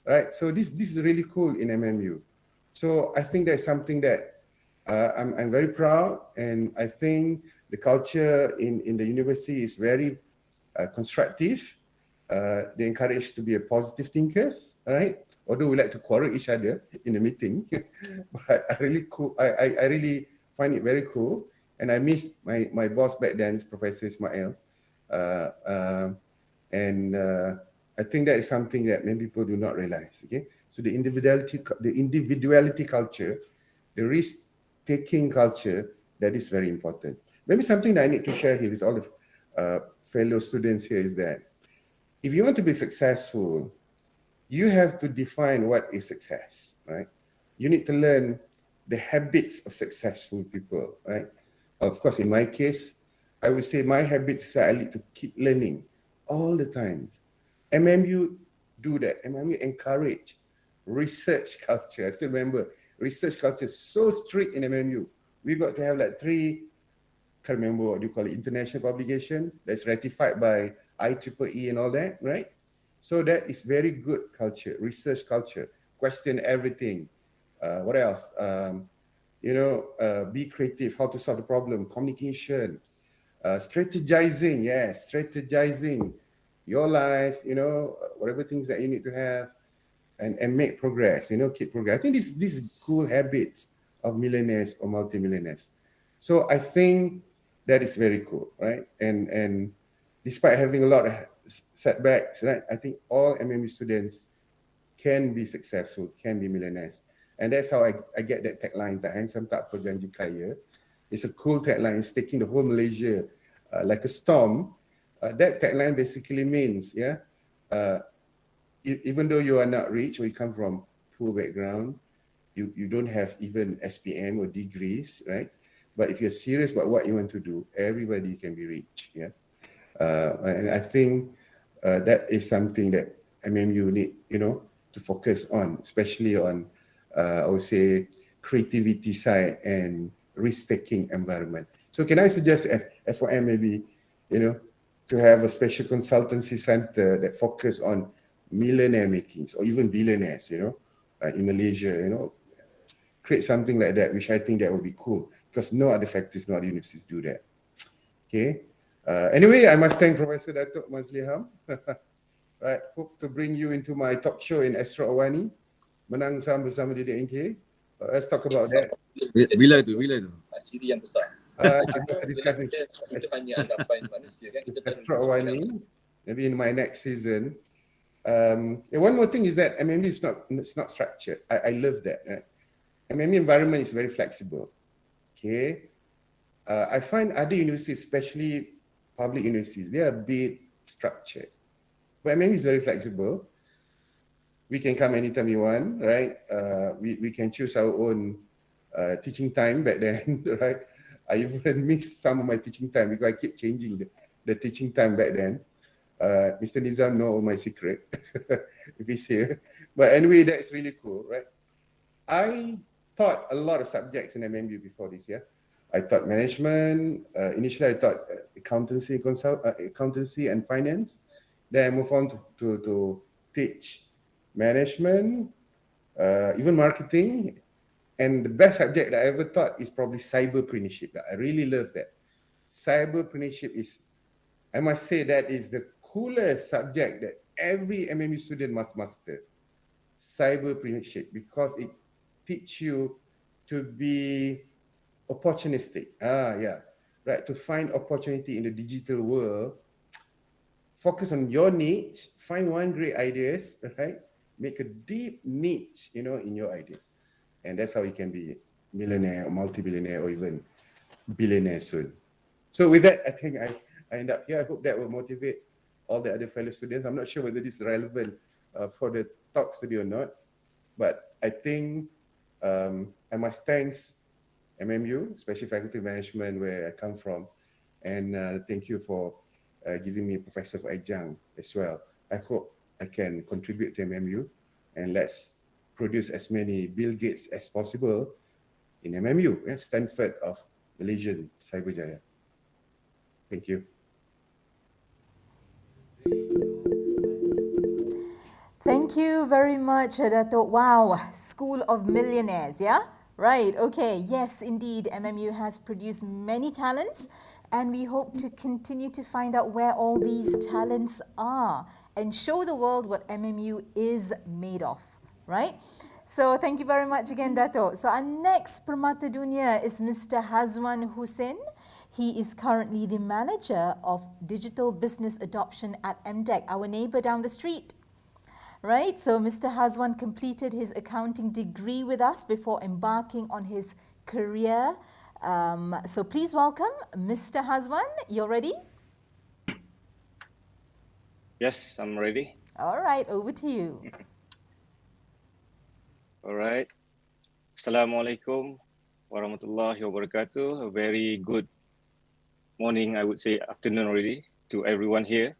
G: right? So this is really cool in MMU. So I think that's something that I'm very proud, and I think the culture in the university is very constructive. They encourage to be a positive thinkers, right? Although we like to quarrel each other in the meeting, but I really find it very cool. And I missed my boss back then, Professor Ismail. And I think that is something that many people do not realize, okay? So the individuality culture, the risk-taking culture, that is very important. Maybe something that I need to share here with all the fellow students here is that if you want to be successful, you have to define what is success, right? You need to learn the habits of successful people, right? Of course, in my case, I would say my habits are I need to keep learning all the time. MMU do that. MMU encourage research culture. I still remember research culture is so strict in MMU. We got to have like 3, can't remember what you call it, international publication that's ratified by IEEE and all that, right? So that is very good culture, research culture, question everything. What else? Be creative, how to solve the problem, communication, strategizing, yes, strategizing your life, whatever things that you need to have and make progress, keep progress. I think these cool habits of millionaires or multimillionaires. So I think that is very cool, right? And despite having a lot of setbacks, right? I think all MMU students can be successful, can be millionaires. And that's how I get that tagline, tak handsome tak apa janji kaya. It's a cool tagline. It's taking the whole Malaysia like a storm. That tagline basically means, even though you are not rich or you come from poor background, you don't have even SPM or degrees, right? But if you're serious about what you want to do, everybody can be rich, and I think that is something that MMU need, to focus on, especially on, I would say, creativity side and risk-taking environment. So can I suggest FOM maybe, to have a special consultancy center that focus on millionaire makings or even billionaires, in Malaysia, create something like that, which I think that would be cool because no other faculties, no other universities do that. Okay. Anyway, I must thank Professor Dato' Mazliham. Right, hope to bring you into my talk show in Astro Awani, Menang Saham Bersama Didik NK. Let's talk about that.
F: Bila tu?
I: Siri yang besar.
G: Kita discuss
I: Kita hanya hadapan manusia kan. Kita
G: Astro Awani, maybe in my next season. One more thing is that MMU is not structured. I love that. Right? MMU environment is very flexible. Okay, I find other universities, especially public universities, they are a bit structured. But MMU is very flexible. We can come anytime we want, right? We can choose our own teaching time back then, right? I even missed some of my teaching time because I keep changing the teaching time back then. Mr. Nizam know my secret if he's here. But anyway, that's really cool, right? I taught a lot of subjects in MMU before this year. I taught management. Initially, I taught accountancy and finance. Then I moved on to teach management, even marketing. And the best subject that I ever taught is probably cyberpreneurship. I really love that. Cyberpreneurship is, I must say, that is the coolest subject that every MMU student must master. Cyberpreneurship, because it teaches you to be opportunistic. Right. To find opportunity in the digital world. Focus on your niche, find one great ideas, right? Make a deep niche, in your ideas. And that's how you can be millionaire or multi-billionaire or even billionaire soon. So with that, I think I end up here. I hope that will motivate all the other fellow students. I'm not sure whether this is relevant for the talks today or not, but I think I must thank MMU, Special Faculty Management, where I come from, and thank you for giving me a professor for adjunct as well. I hope I can contribute to MMU, and let's produce as many Bill Gates as possible in MMU, Stanford of Malaysian Cyberjaya. Thank you.
B: Thank you very much, Dato'. Wow, School of Millionaires, yeah? Right, okay. Yes, indeed, MMU has produced many talents, and we hope to continue to find out where all these talents are and show the world what MMU is made of, right? So thank you very much again, Dato'. So our next Permata Dunia is Mr. Hazwan Hussein. He is currently the manager of digital business adoption at MTech, our neighbor down the street. Right, so Mr. Hazwan completed his accounting degree with us before embarking on his career. So please welcome Mr. Hazwan. You're ready?
J: Yes, I'm ready.
B: All right, over to you.
J: All right. Assalamualaikum warahmatullahi wabarakatuh. A very good morning, I would say afternoon already, to everyone here.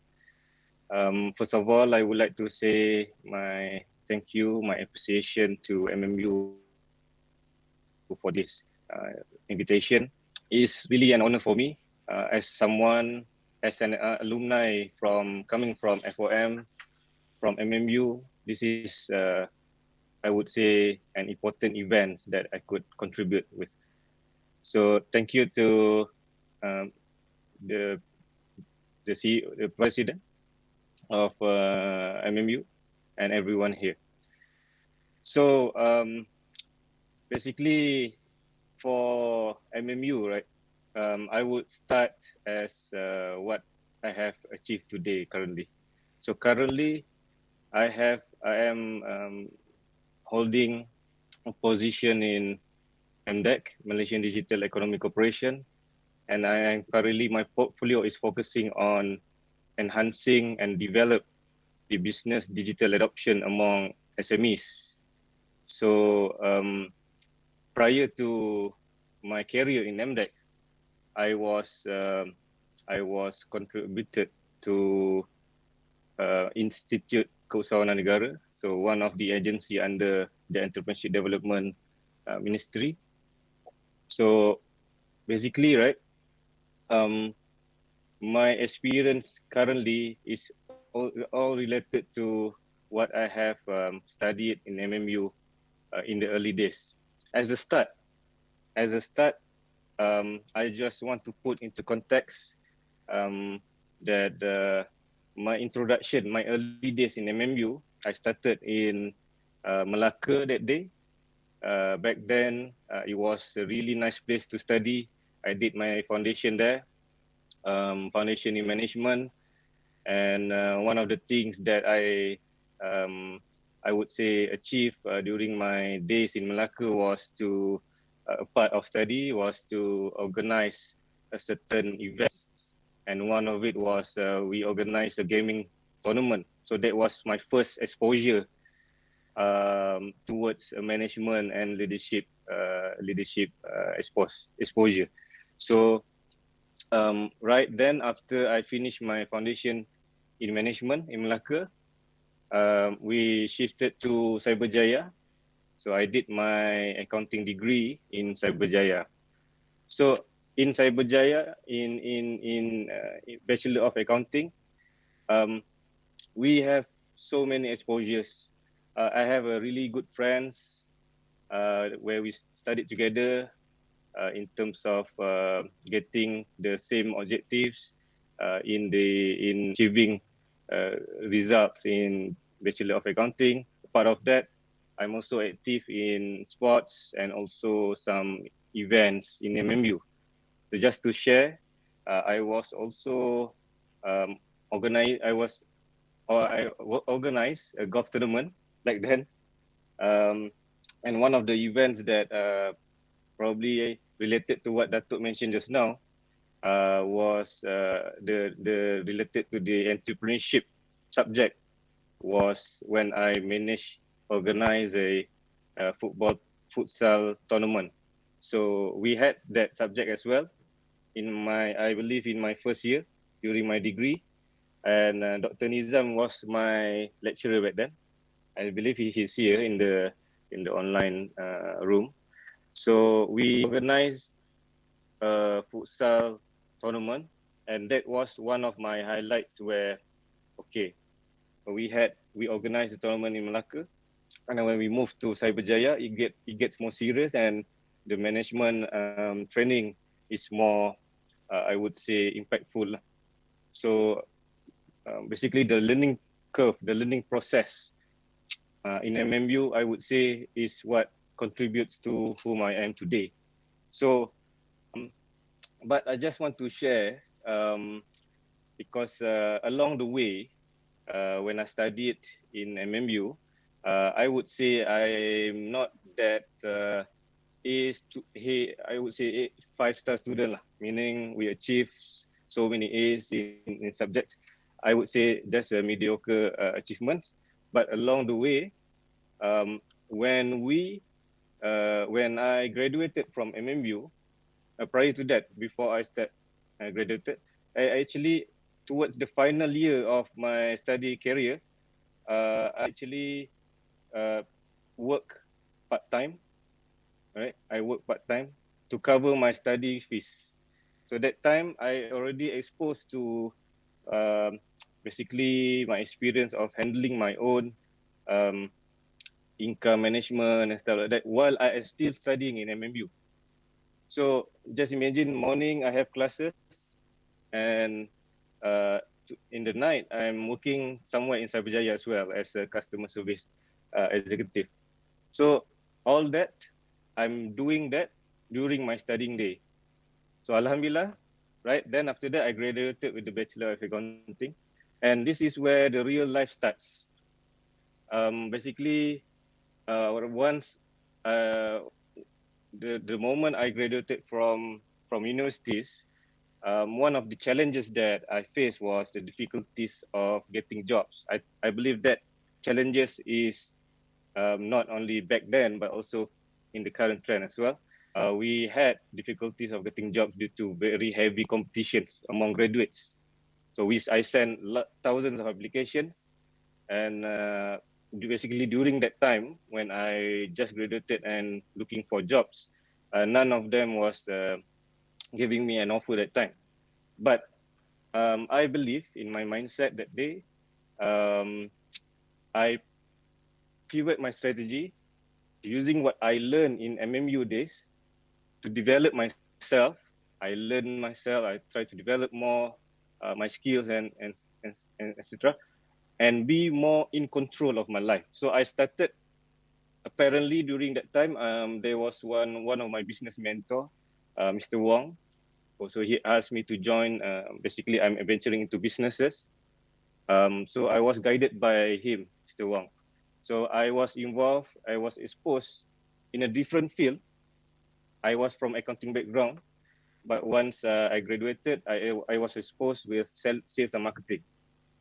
J: First of all, I would like to say my thank you, my appreciation to MMU for this invitation. It's really an honor for me as someone, as an alumni coming from FOM, from MMU. This is, I would say, an important event that I could contribute with. So thank you to the CEO, the president of MMU, and everyone here. So basically, for MMU, right, I would start as what I have achieved today currently. So currently, I am holding a position in MDEC, Malaysian Digital Economic Corporation, and I am currently, my portfolio is focusing on enhancing and develop the business digital adoption among SMEs. So prior to my career in MDEC, I was contributed to Institute Keusahawanan Negara, so one of the agency under the Entrepreneurship Development Ministry. So basically, right, my experience currently is all related to what I have studied in MMU in the early days. As a start, I just want to put into context that my introduction, my early days in MMU, I started in Malacca that day. Back then, it was a really nice place to study. I did my foundation there, foundation in management. And one of the things that I would say achieved during my days in Malacca was to, a part of study was to organize a certain events. And one of it was we organized a gaming tournament. So that was my first exposure towards management and leadership exposure. So right then, after I finished my foundation in management in Malacca, we shifted to Cyberjaya. So I did my accounting degree in Cyberjaya. So in Cyberjaya, in Bachelor of Accounting, we have so many exposures. I have a really good friends where we studied together in terms of getting the same objectives in achieving results in Bachelor of Accounting. Part of that, I'm also active in sports and also some events in MMU. So just to share, I was also organized a golf tournament back then. And one of the events that probably related to what Datuk mentioned just now was the related to the entrepreneurship subject was when I organize a futsal tournament. So we had that subject as well I believe in my first year during my degree, and Dr. Nizam was my lecturer back then. I believe he's here in the online room. So we organized a futsal tournament, and that was one of my highlights where, okay, we organized the tournament in Malacca, and then when we moved to Cyberjaya, it gets more serious, and the management training is more, I would say, impactful. So basically, the learning curve, the learning process in MMU, I would say, is what contributes to whom I am today. So, but I just want to share because along the way, when I studied in MMU, I would say I'm not that I would say 5-star student lah, meaning we achieve so many A's in subjects. I would say just a mediocre achievement. But along the way, when we when I graduated from MMU, prior to that, before I graduated, I actually, towards the final year of my study career, I actually work part-time, right? I work part-time to cover my study fees. So that time, I already exposed to basically my experience of handling my own um, income management and stuff like that while I am still studying in MMU. So just imagine morning I have classes and in the night I'm working somewhere in Cyberjaya as well as a customer service executive. So all that, I'm doing that during my studying day. So Alhamdulillah, right? Then after that, I graduated with the Bachelor of Accounting. And this is where the real life starts. Basically, once the moment I graduated from universities, one of the challenges that I faced was the difficulties of getting jobs. I believe that challenges is not only back then, but also in the current trend as well. We had difficulties of getting jobs due to very heavy competitions among graduates. So I sent thousands of applications, and basically during that time when I just graduated and looking for jobs, none of them was giving me an offer that time. But I believe in my mindset that day, I pivot my strategy using what I learned in MMU days to develop myself. I learn myself. I try to develop more my skills and etc. And be more in control of my life. So I started. Apparently, during that time, there was one of my business mentor, Mr. Wong. Also, he asked me to join. Basically, I'm venturing into businesses. So I was guided by him, Mr. Wong. So I was involved. I was exposed in a different field. I was from accounting background, but once I graduated, I was exposed with sales and marketing.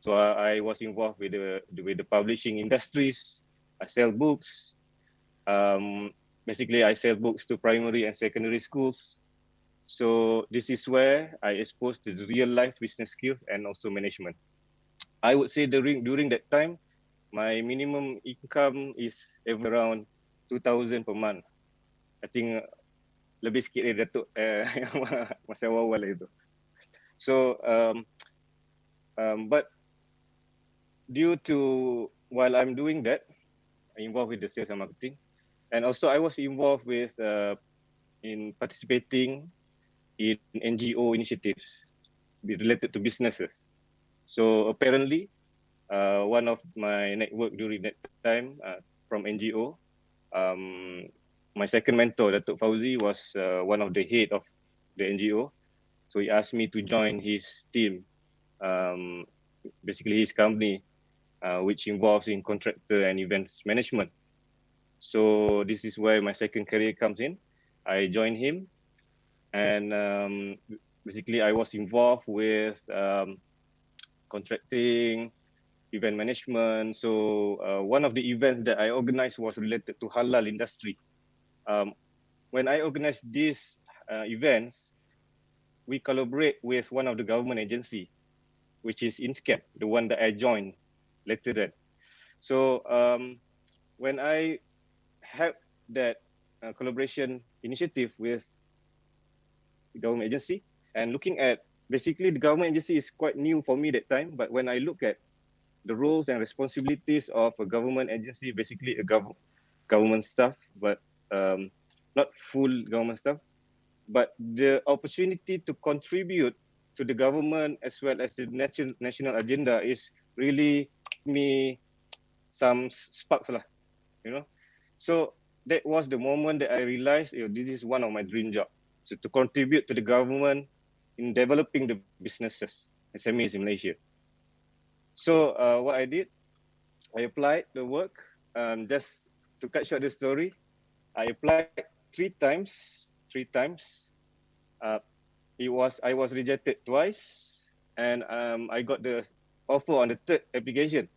J: So I was involved with the publishing industries. I sell books. Basically, I sell books to primary and secondary schools. So this is where I exposed to the real life business skills and also management. I would say during that time, my minimum income is around 2,000 per month. I think lebih sikit dari Datuk masa awal-awal itu. So, but due to while I'm doing that, I involved with the sales and marketing, and also I was involved with in participating in NGO initiatives related to businesses. So apparently, one of my network during that time from NGO, my second mentor, Datuk Fauzi, was one of the head of the NGO. So he asked me to join his team, basically his company, which involves in contractor and events management. So this is where my second career comes in. I joined him, and basically I was involved with contracting, event management. So one of the events that I organized was related to halal industry. When I organized these events, we collaborate with one of the government agency, which is INSCAP, the one that I joined later then. So when I had that collaboration initiative with the government agency, and looking at basically the government agency is quite new for me that time, but when I look at the roles and responsibilities of a government agency, basically a government staff, but not full government staff, but the opportunity to contribute to the government as well as the national agenda is really me some sparks lah, you know. So that was the moment that I realized, this is one of my dream job. So to contribute to the government in developing the businesses, SMEs in Malaysia. So what I did, I applied the work. Just to cut short the story, I applied three times. I was rejected twice, and I got the offer on the third application.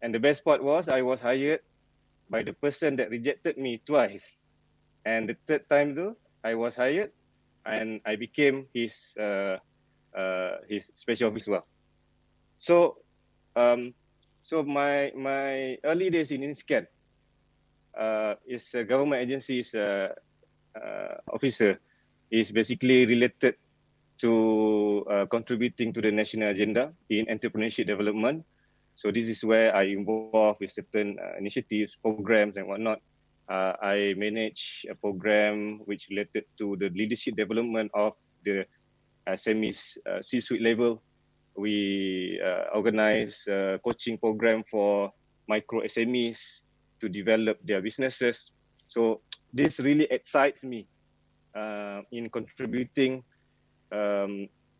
J: And the best part was I was hired by the person that rejected me twice. And the third time though, I was hired and I became his special officer. Well. So my early days in INSCAN is a government agency's officer is basically related to contributing to the national agenda in entrepreneurship development. So this is where I involved with certain initiatives, programs and whatnot. I manage a program which related to the leadership development of the SMEs C-suite level. We organize a coaching program for micro SMEs to develop their businesses. So this really excites me in contributing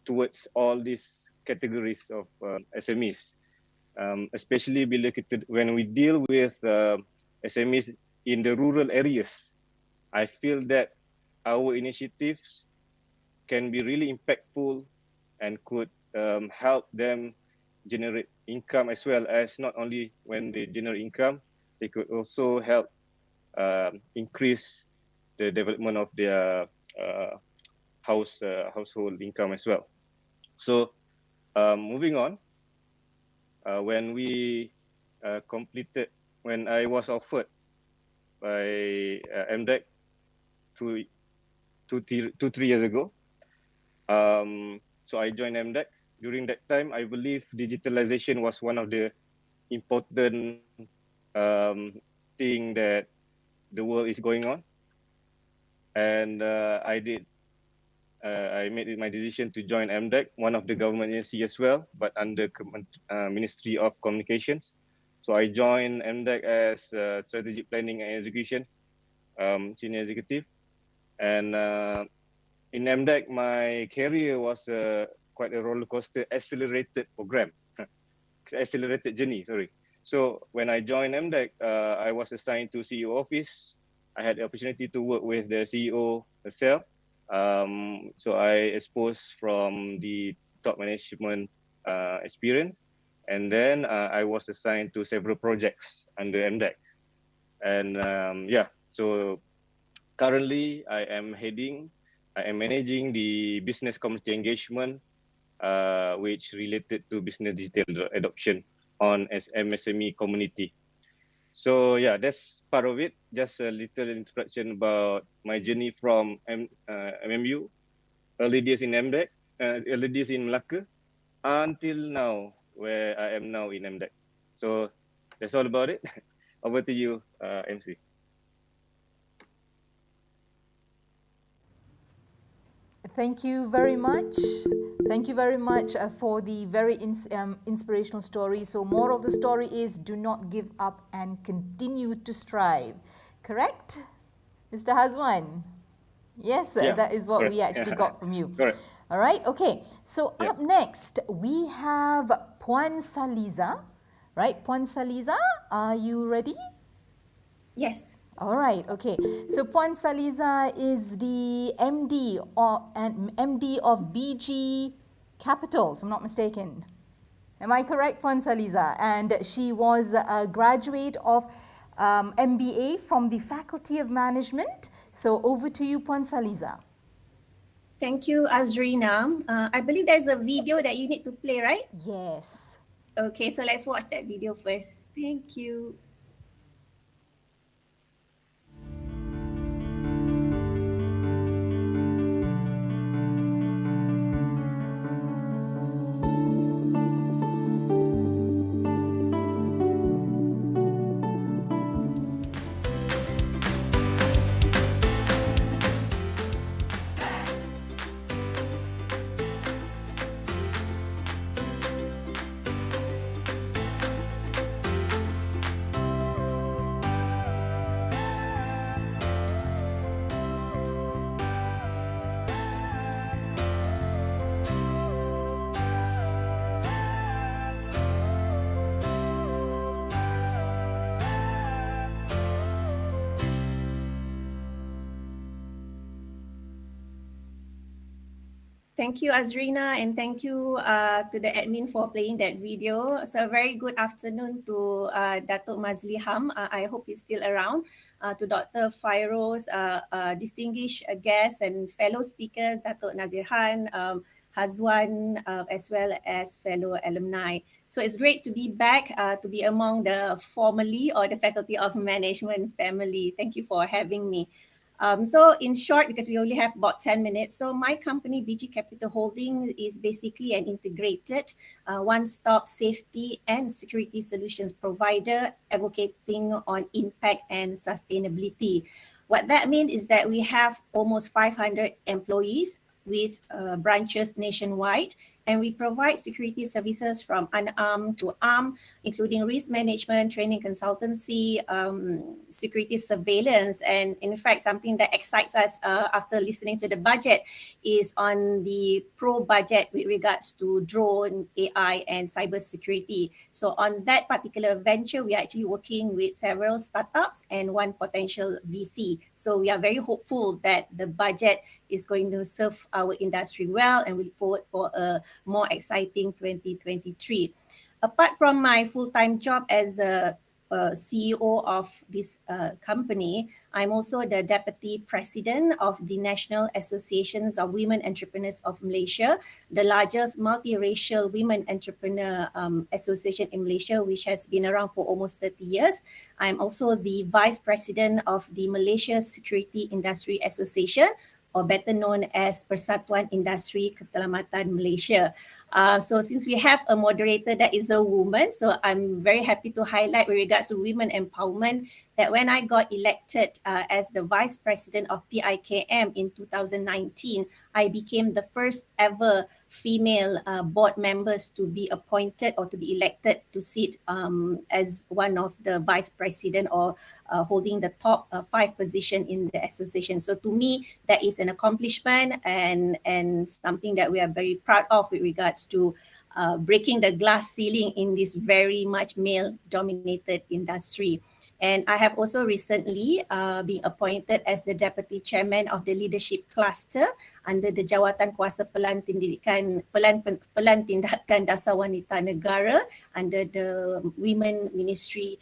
J: towards all these categories of SMEs, especially when we deal with SMEs in the rural areas. I feel that our initiatives can be really impactful and could help them generate income, as well as not only when they generate income, they could also help increase the development of their household income as well. So moving on, when I was offered by MDEC 3 years ago, so I joined MDEC. During that time, I believe digitalization was one of the important thing that the world is going on. And I made it my decision to join MDEC, one of the government agency as well, but under Ministry of Communications. So I joined MDEC as Strategic Planning and Execution Senior Executive. And in MDEC, my career was quite a roller coaster, accelerated program, accelerated journey, sorry. So when I joined MDEC, I was assigned to CEO office. I had the opportunity to work with the CEO herself. So I exposed from the top management experience. And then I was assigned to several projects under MDEC. And so currently I am managing the business community engagement, which related to business digital adoption on MSME community. So yeah, that's part of it. Just a little introduction about my journey from MMU, early days in MDEC, early days in Malacca, until now, where I am now in MDEC. So that's all about it. Over to you, MC.
B: Thank you very much. Thank you very much for the very inspirational story. So moral of the story is do not give up and continue to strive. Correct, Mr. Hazwan? Yes,
J: Yeah,
B: that is what
J: correct.
B: we actually got from you.
J: Correct.
B: All right, okay. So up next, we have Puan Saliza. Right, Puan Saliza, are you ready?
K: Yes.
B: All right, okay. So Puan Saliza is the MD of BG Capital, if I'm not mistaken. Am I correct, Puan Saliza? And she was a graduate of MBA from the Faculty of Management. So over to you, Puan Saliza.
K: Thank you, Azrina. I believe there's a video that you need to play, right?
B: Yes.
K: Okay, so let's watch that video first. Thank you. Thank you, Azrina, and thank you to the admin for playing that video. So a very good afternoon to Datuk Mazliham. I hope he's still around. To Dr. Fairoz, distinguished guests and fellow speakers, Datuk Nazirhan, Hazwan, as well as fellow alumni. So it's great to be back, to be among the FOMily, or the Faculty of Management family. Thank you for having me. So in short, because we only have about 10 minutes, so my company, BG Capital Holding, is basically an integrated one-stop safety and security solutions provider advocating on impact and sustainability. What that means is that we have almost 500 employees with branches nationwide, and we provide security services from unarmed to armed, including risk management, training consultancy, security surveillance. And in fact, something that excites us after listening to the budget is on the pro budget with regards to drone, AI, and cybersecurity. So on that particular venture, we are actually working with several startups and one potential VC. So we are very hopeful that the budget is going to serve our industry well, and we look forward for a more exciting 2023. Apart from my full-time job as a CEO of this company, I'm also the Deputy President of the National Associations of Women Entrepreneurs of Malaysia, the largest multiracial women entrepreneur association in Malaysia, which has been around for almost 30 years. I'm also the Vice President of the Malaysia Security Industry Association, or better known as Persatuan Industri Keselamatan Malaysia. So since we have a moderator that is a woman, so I'm very happy to highlight with regards to women empowerment that when I got elected as the Vice President of PIKM in 2019, I became the first ever female board members to be appointed or to be elected to sit as one of the Vice President or holding the top 5 position in the association. So to me, that is an accomplishment and something that we are very proud of with regards to breaking the glass ceiling in this very much male-dominated industry. And I have also recently been appointed as the Deputy Chairman of the Leadership Cluster under the Jawatan Kuasa Pelan Tindakan Dasar Wanita Negara under the Women Ministry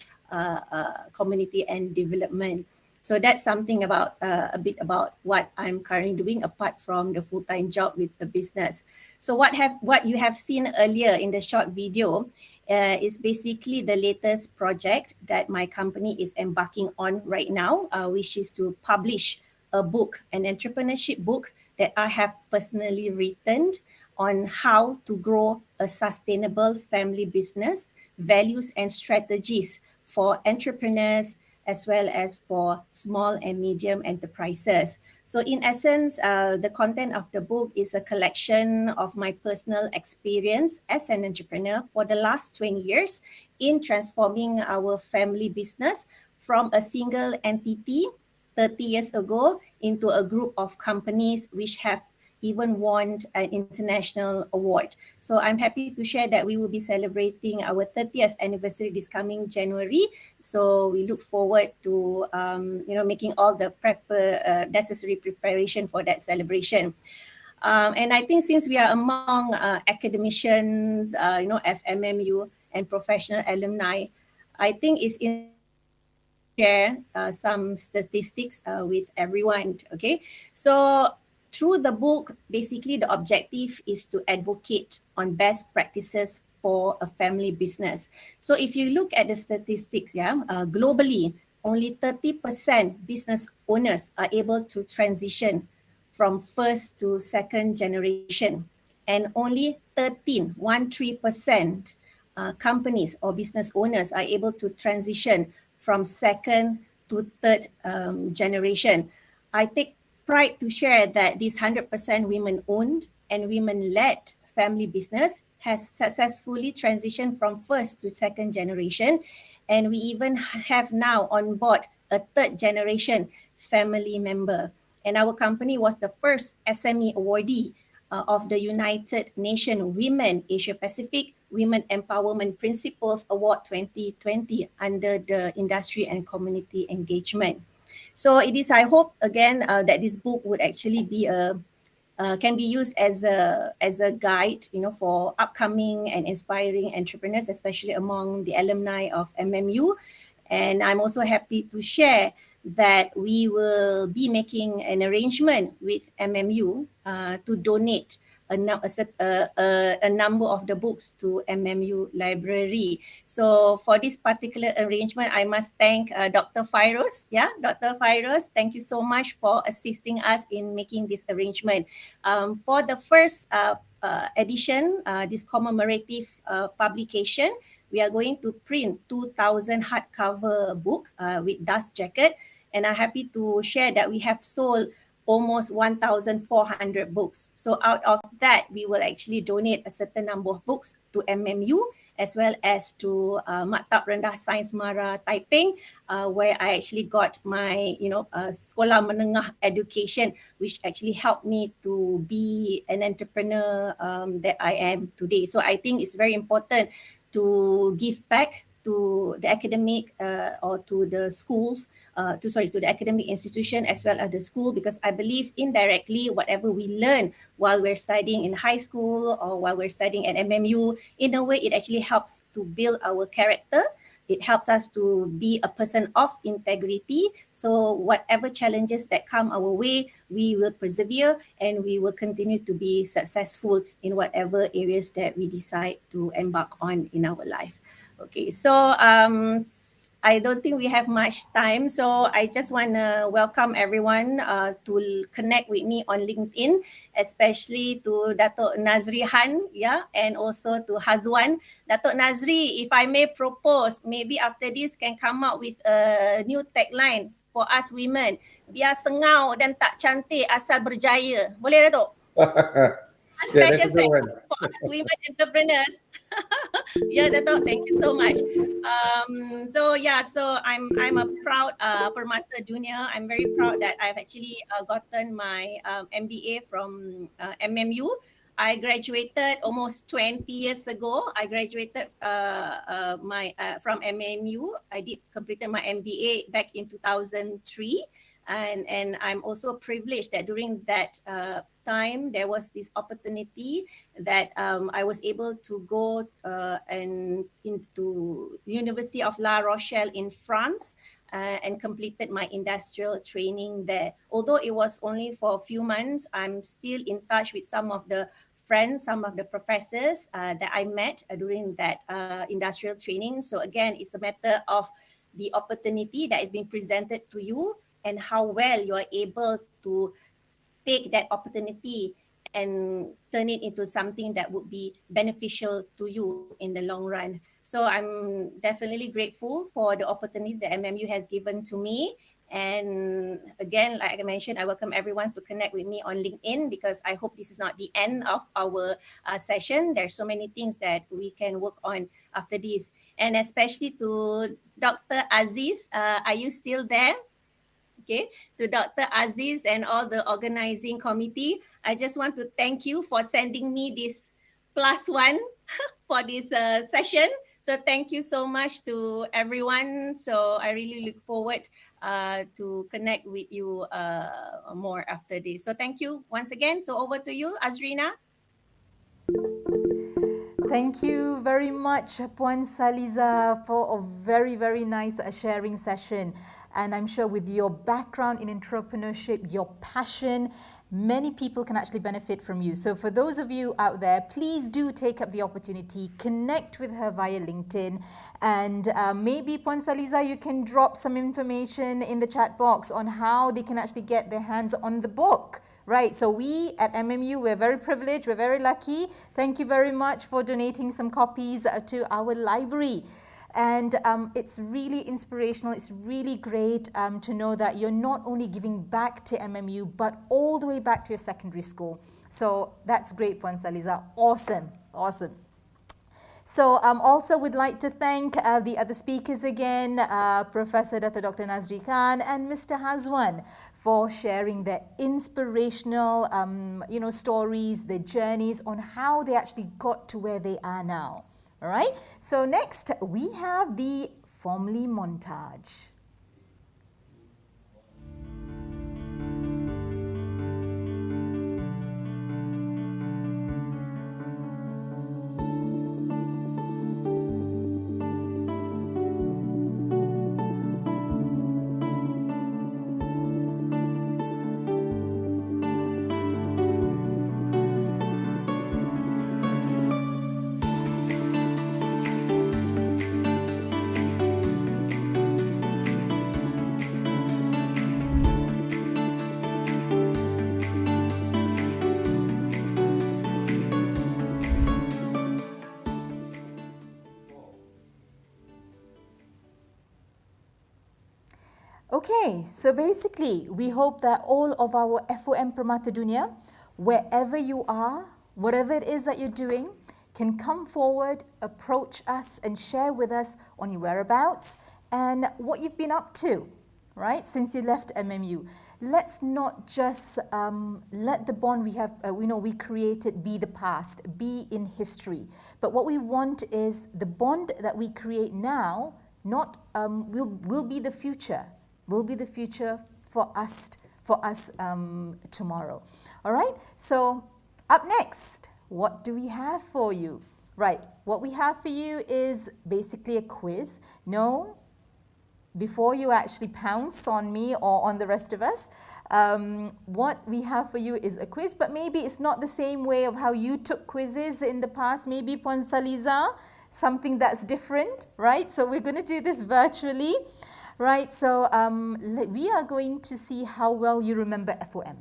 K: Community and Development. So that's something about a bit about what I'm currently doing apart from the full-time job with the business. So what you have seen earlier in the short video is basically the latest project that my company is embarking on right now, which is to publish a book, an entrepreneurship book that I have personally written on how to grow a sustainable family business, values and strategies for entrepreneurs, as well as for small and medium enterprises. So in essence, the content of the book is a collection of my personal experience as an entrepreneur for the last 20 years in transforming our family business from a single entity 30 years ago into a group of companies which have even won an international award. So I'm happy to share that we will be celebrating our 30th anniversary this coming January. So we look forward to making all the necessary preparation for that celebration. And I think since we are among academicians, FMMU and professional alumni, I think it's in share some statistics with everyone. Okay, so through the book, basically the objective is to advocate on best practices for a family business. So if you look at the statistics, globally, only 30% business owners are able to transition from first to second generation, and only 13% companies or business owners are able to transition from second to third generation. I take pride to share that this 100% women-owned and women-led family business has successfully transitioned from first to second generation, and we even have now on board a third generation family member. And our company was the first SME awardee of the United Nations Women Asia Pacific Women Empowerment Principles Award 2020 under the Industry and Community Engagement. So it is, I hope, again, that this book would actually be a can be used as a guide, for upcoming and inspiring entrepreneurs, especially among the alumni of MMU. And I'm also happy to share that we will be making an arrangement with MMU to donate a number of the books to MMU library. So for this particular arrangement, I must thank Dr. Fairoz. Yeah, Dr. Fairoz, thank you so much for assisting us in making this arrangement. For the first edition, this commemorative publication, we are going to print 2,000 hardcover books with dust jacket. And I'm happy to share that we have sold almost 1,400 books. So out of that, we will actually donate a certain number of books to MMU as well as to Maktab Rendah Sains Mara Taiping, where I actually got my, sekolah menengah education, which actually helped me to be an entrepreneur that I am today. So I think it's very important to give back to the academic or to the schools, to the academic institution as well as the school, because I believe indirectly whatever we learn while we're studying in high school or while we're studying at MMU, in a way it actually helps to build our character. It helps us to be a person of integrity. So whatever challenges that come our way, we will persevere and we will continue to be successful in whatever areas that we decide to embark on in our life. Okay, so I don't think we have much time. So I just want to welcome everyone to connect with me on LinkedIn, especially to Dato' Nazri Han, and also to Hazwan. Dato' Nazri, if I may propose, maybe after this can come up with a new tagline for us women. Biar sengau dan tak cantik asal berjaya. Boleh, Dato'? A special segment for us women entrepreneurs. Yeah, Dato', thank you so much. So I'm a proud Permata Junior. I'm very proud that I've actually gotten my MBA from MMU. I graduated almost 20 years ago. I graduated from MMU. I completed my MBA back in 2003. And I'm also privileged that during that time there was this opportunity that I was able to go into University of La Rochelle in France and completed my industrial training there. Although it was only for a few months, I'm still in touch with some of the friends, some of the professors that I met during that industrial training. So again, it's a matter of the opportunity that is being presented to you and how well you are able to take that opportunity and turn it into something that would be beneficial to you in the long run. So I'm definitely grateful for the opportunity that MMU has given to me. And again, like I mentioned, I welcome everyone to connect with me on LinkedIn, because I hope this is not the end of our session. There's so many things that we can work on after this. And especially to Dr. Aziz, are you still there? Okay, to Dr. Aziz and all the organizing committee, I just want to thank you for sending me this +1 for this session. So thank you so much to everyone. So I really look forward to connect with you more after this. So thank you once again. So over to you, Azrina.
B: Thank you very much, Puan Saliza, for a very, very nice sharing session. And I'm sure with your background in entrepreneurship, your passion, many people can actually benefit from you. So for those of you out there, please do take up the opportunity, connect with her via LinkedIn, and maybe Puan Saliza, you can drop some information in the chat box on how they can actually get their hands on the book. Right, so we at MMU, we're very privileged, we're very lucky. Thank you very much for donating some copies to our library. And it's really inspirational, it's really great to know that you're not only giving back to MMU, but all the way back to your secondary school. So that's great, Puan Saliza. Awesome, awesome. So also would like to thank the other speakers again, Professor Dr. Nazri Khan and Mr. Hazwan, for sharing their inspirational stories, their journeys on how they actually got to where they are now. All right, so next we have the FOMily montage. Okay, so basically, we hope that all of our FOM Permata Dunia, wherever you are, whatever it is that you're doing, can come forward, approach us and share with us on your whereabouts and what you've been up to, right, since you left MMU. Let's not just let the bond we created be the past, be in history. But what we want is the bond that we create now will be the future. Will be the future for us tomorrow. All right. So up next, what do we have for you? Right. What we have for you is basically a quiz. No. Before you actually pounce on me or on the rest of us, what we have for you is a quiz, but maybe it's not the same way of how you took quizzes in the past. Maybe Puan Saliza, something that's different, right? So we're going to do this virtually, right? So we are going to see how well you remember FOM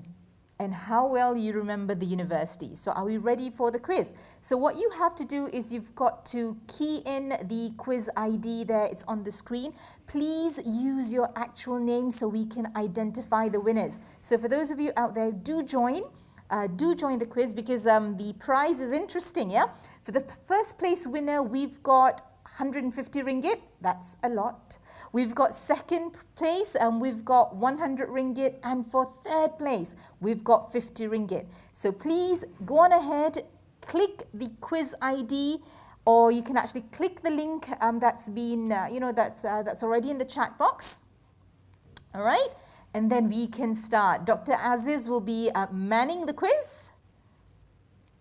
B: and how well you remember the university. So are we ready for the quiz? So what you have to do is you've got to key in the quiz ID there. It's on the screen. Please use your actual name so we can identify the winners. So for those of you out there, do join the quiz because the prize is interesting, yeah? For the first place winner, we've got 150 ringgit. That's a lot. We've got second place and we've got 100 ringgit, and for third place we've got 50 ringgit. So please go on ahead, click the quiz ID, or you can actually click the link that's been that's already in the chat box. All right, and then we can start. Dr. Aziz will be manning the quiz.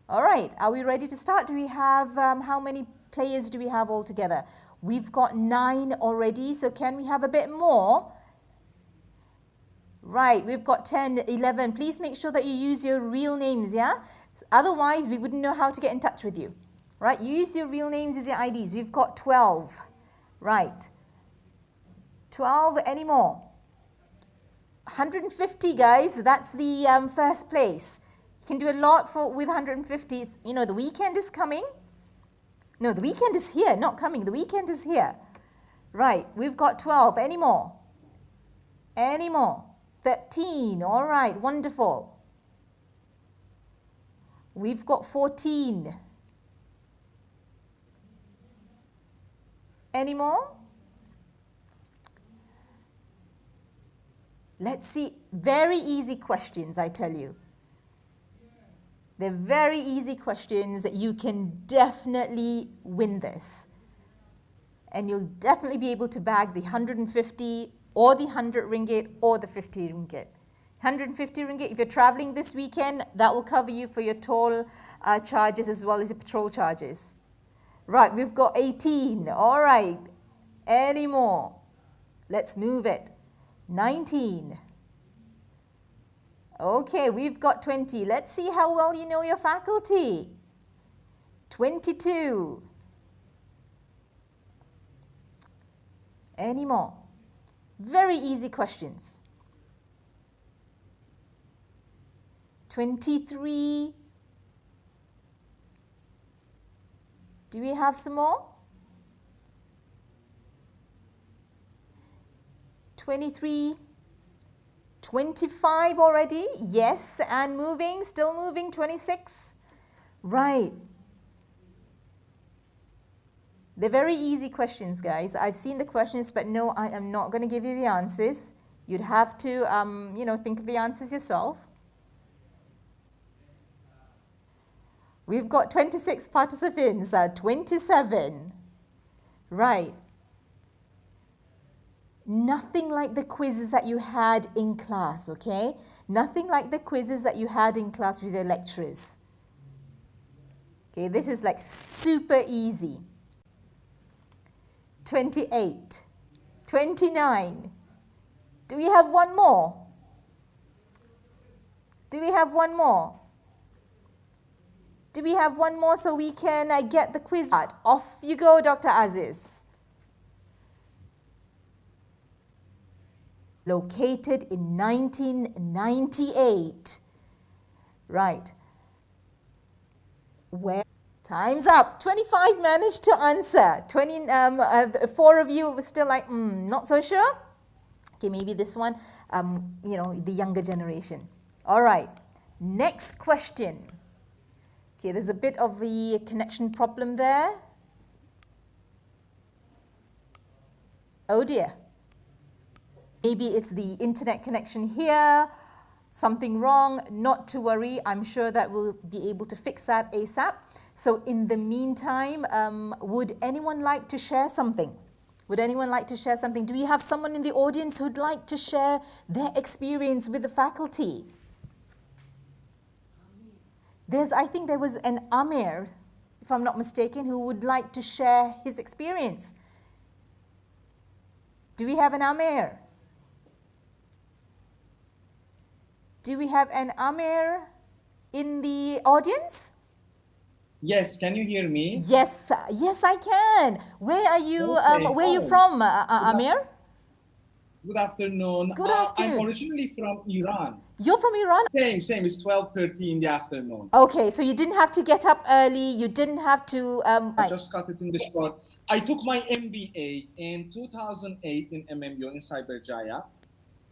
B: All right, are we ready to start? Do we have how many players do we have altogether? We've got 9 already, so can we have a bit more? Right, we've got 10, 11. Please make sure that you use your real names, yeah? Otherwise, we wouldn't know how to get in touch with you. Right, use your real names as your IDs. We've got 12. Right. 12, any more? 150, guys, that's the first place. You can do a lot with 150. You know, the weekend is coming. No, the weekend is here, not coming. The weekend is here. Right, we've got 12. Any more? Any more? 13. All right, wonderful. We've got 14. Any more? Let's see. Very easy questions, I tell you. They're very easy questions. You can definitely win this. And you'll definitely be able to bag the 150 or the 100 ringgit or the 50 ringgit. 150 ringgit, if you're traveling this weekend, that will cover you for your toll charges as well as your patrol charges. Right, we've got 18. All right. Any more? Let's move it. 19. Okay, we've got 20. Let's see how well you know your faculty. 22. Any more? Very easy questions. 23. Do we have some more? 23. 25 already, yes, and moving, still moving, 26. Right. They're very easy questions, guys. I've seen the questions, but no, I am not going to give you the answers. You'd have to, think of the answers yourself. We've got 26 participants, 27. Right. Nothing like the quizzes that you had in class, okay? Nothing like the quizzes that you had in class with your lecturers. Okay, this is like super easy. 28. 29. Do we have one more? Do we have one more? Do we have one more so we can get the quiz out? Off you go, Dr. Aziz. Located in 1998. Right. Where? Time's up. 25 managed to answer. 4 of you were still like, not so sure. Okay, maybe this one, the younger generation. All right, next question. Okay, there's a bit of a connection problem there. Oh dear. Maybe it's the internet connection here, something wrong, not to worry. I'm sure that we'll be able to fix that ASAP. So in the meantime, would anyone like to share something? Would anyone like to share something? Do we have someone in the audience who'd like to share their experience with the faculty? I think there was an Amir, if I'm not mistaken, who would like to share his experience. Do we have an Amir? Do we have an Amir in the audience?
L: Yes, can you hear me?
B: Yes, yes, I can. Where are you?
L: Okay,
B: where are you from, Amir?
L: Good afternoon.
B: Good afternoon.
L: I'm originally from Iran.
B: You're from Iran?
L: Same. It's 12:30 in the afternoon.
B: Okay, so you didn't have to get up early. You didn't have to.
L: I just cut it in the short. I took my MBA in 2008 in MMU in Cyberjaya.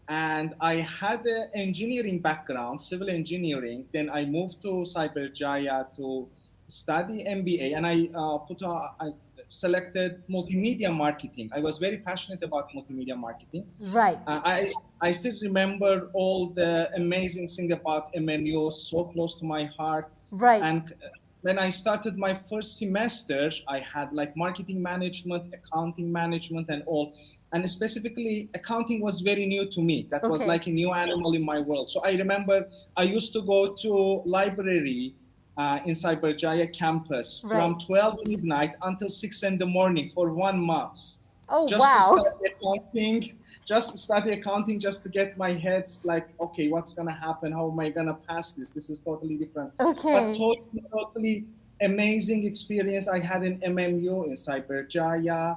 L: And I had an engineering background, civil engineering. Then I moved to Cyberjaya to study MBA, and I selected multimedia marketing. I was very passionate about multimedia marketing.
B: Right.
L: I still remember all the amazing thing about MMU, so close to my heart.
B: Right.
L: And when I started my first semester, I had like marketing management, accounting management, and all. And specifically, accounting was very new to me. That was like a new animal in my world. So I remember I used to go to library in Cyberjaya campus from 12 midnight until 6 in the morning for 1 month.
B: Oh,
L: just
B: wow.
L: To study accounting, just to get my heads like, okay, what's going to happen? How am I going to pass this? This is totally different.
B: Okay.
L: But totally amazing experience I had in MMU, in Cyberjaya,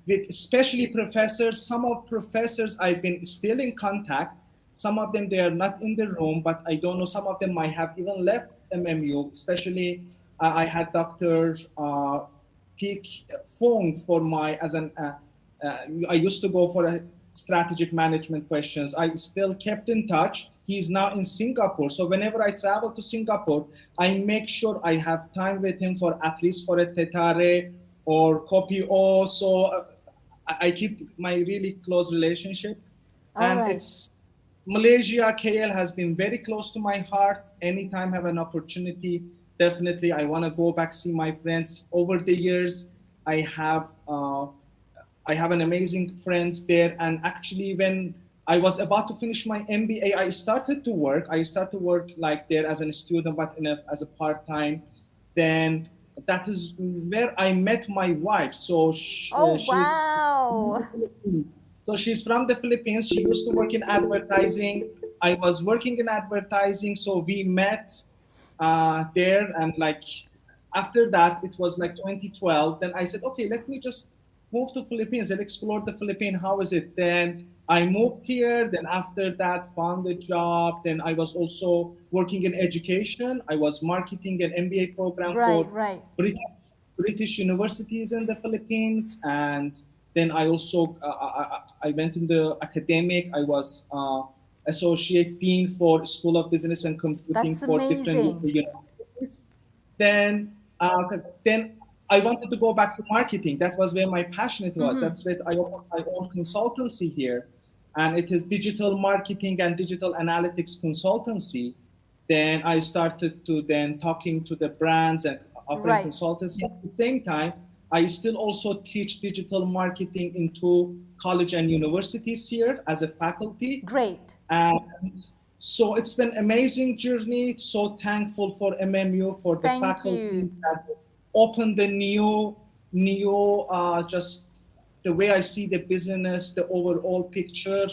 L: with especially professors. Some of professors I've been still in contact. Some of them, they are not in the room, but I don't know. Some of them might have even left MMU. Especially, I had Dr. Peak Fong for I used to go for strategic management questions. I still kept in touch. He's now in Singapore. So whenever I travel to Singapore, I make sure I have time with him for at least for a tetare or copy O. So I keep my really close relationship. It's Malaysia, KL has been very close to my heart. Anytime I have an opportunity, definitely I want to go back, see my friends. Over the years, I have an amazing friends there. And actually, when I was about to finish my MBA, I started to work. Like there as a student, but as a part-time. Then that is where I met my wife. So
B: wow.
L: So she's from the Philippines. She used to work in advertising. I was working in advertising. So we met there. And like after that, it was like 2012. Then I said, okay, let me just move to Philippines and explore the Philippines. How is it? Then I moved here. Then after that, found a job. Then I was also working in education. I was marketing an MBA program for British universities in the Philippines. And then I also, I went in the academic. I was associate dean for School of Business and Computing for different universities. Then I wanted to go back to marketing. That was where my passion was. That's where I own consultancy here. And it is digital marketing and digital analytics consultancy. Then I started to talking to the brands and offering consultancy. At the same time, I still also teach digital marketing into college and universities here as a faculty.
B: Great.
L: And so it's been an amazing journey. So thankful for MMU, for the faculties that opened the new just the way I see the business, the overall picture.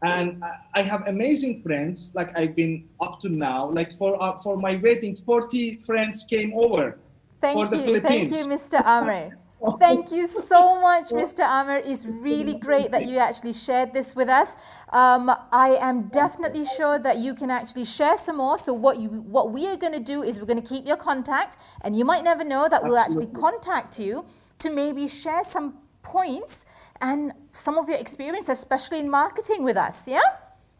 L: And I have amazing friends, like I've been up to now, like for my wedding, 40 friends came over for the Philippines.
B: Thank you, Mr. Amir. Thank you so much, Mr. Amir. It's really great that you actually shared this with us. I am definitely sure that you can actually share some more. So what we are going to do is we're going to keep your contact, and you might never know that we'll actually contact you to maybe share some points and some of your experience, especially in marketing with us, yeah?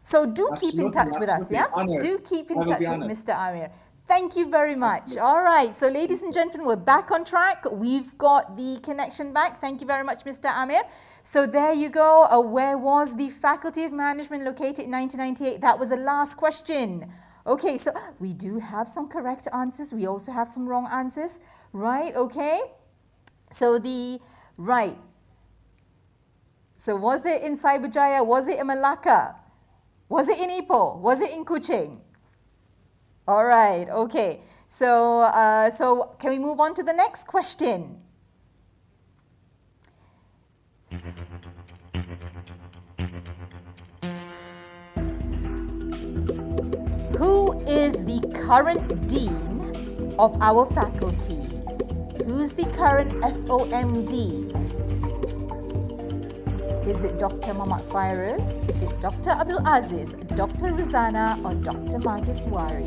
B: So do keep in touch with us, yeah?
L: Honored.
B: Do keep
L: I
B: in
L: will
B: touch
L: be
B: with
L: honored.
B: Mr. Amir. Thank you very much.
L: Absolutely.
B: All right, so ladies and gentlemen, we're back on track. We've got the connection back. Thank you very much, Mr. Amir. So there you go. Where was the Faculty of Management located in 1998? That was the last question. Okay, so we do have some correct answers. We also have some wrong answers, right? Okay. So right. So was it in Cyberjaya? Was it in Malacca? Was it in Ipoh? Was it in Kuching? All right, okay. So, so can we move on to the next question? Who is the current dean of our faculty? Who's the current FOM dean? Is it Dr. Muhammad Fairoz? Is it Dr. Abdul Aziz, Dr. Ruzana, or Dr. Magiswari?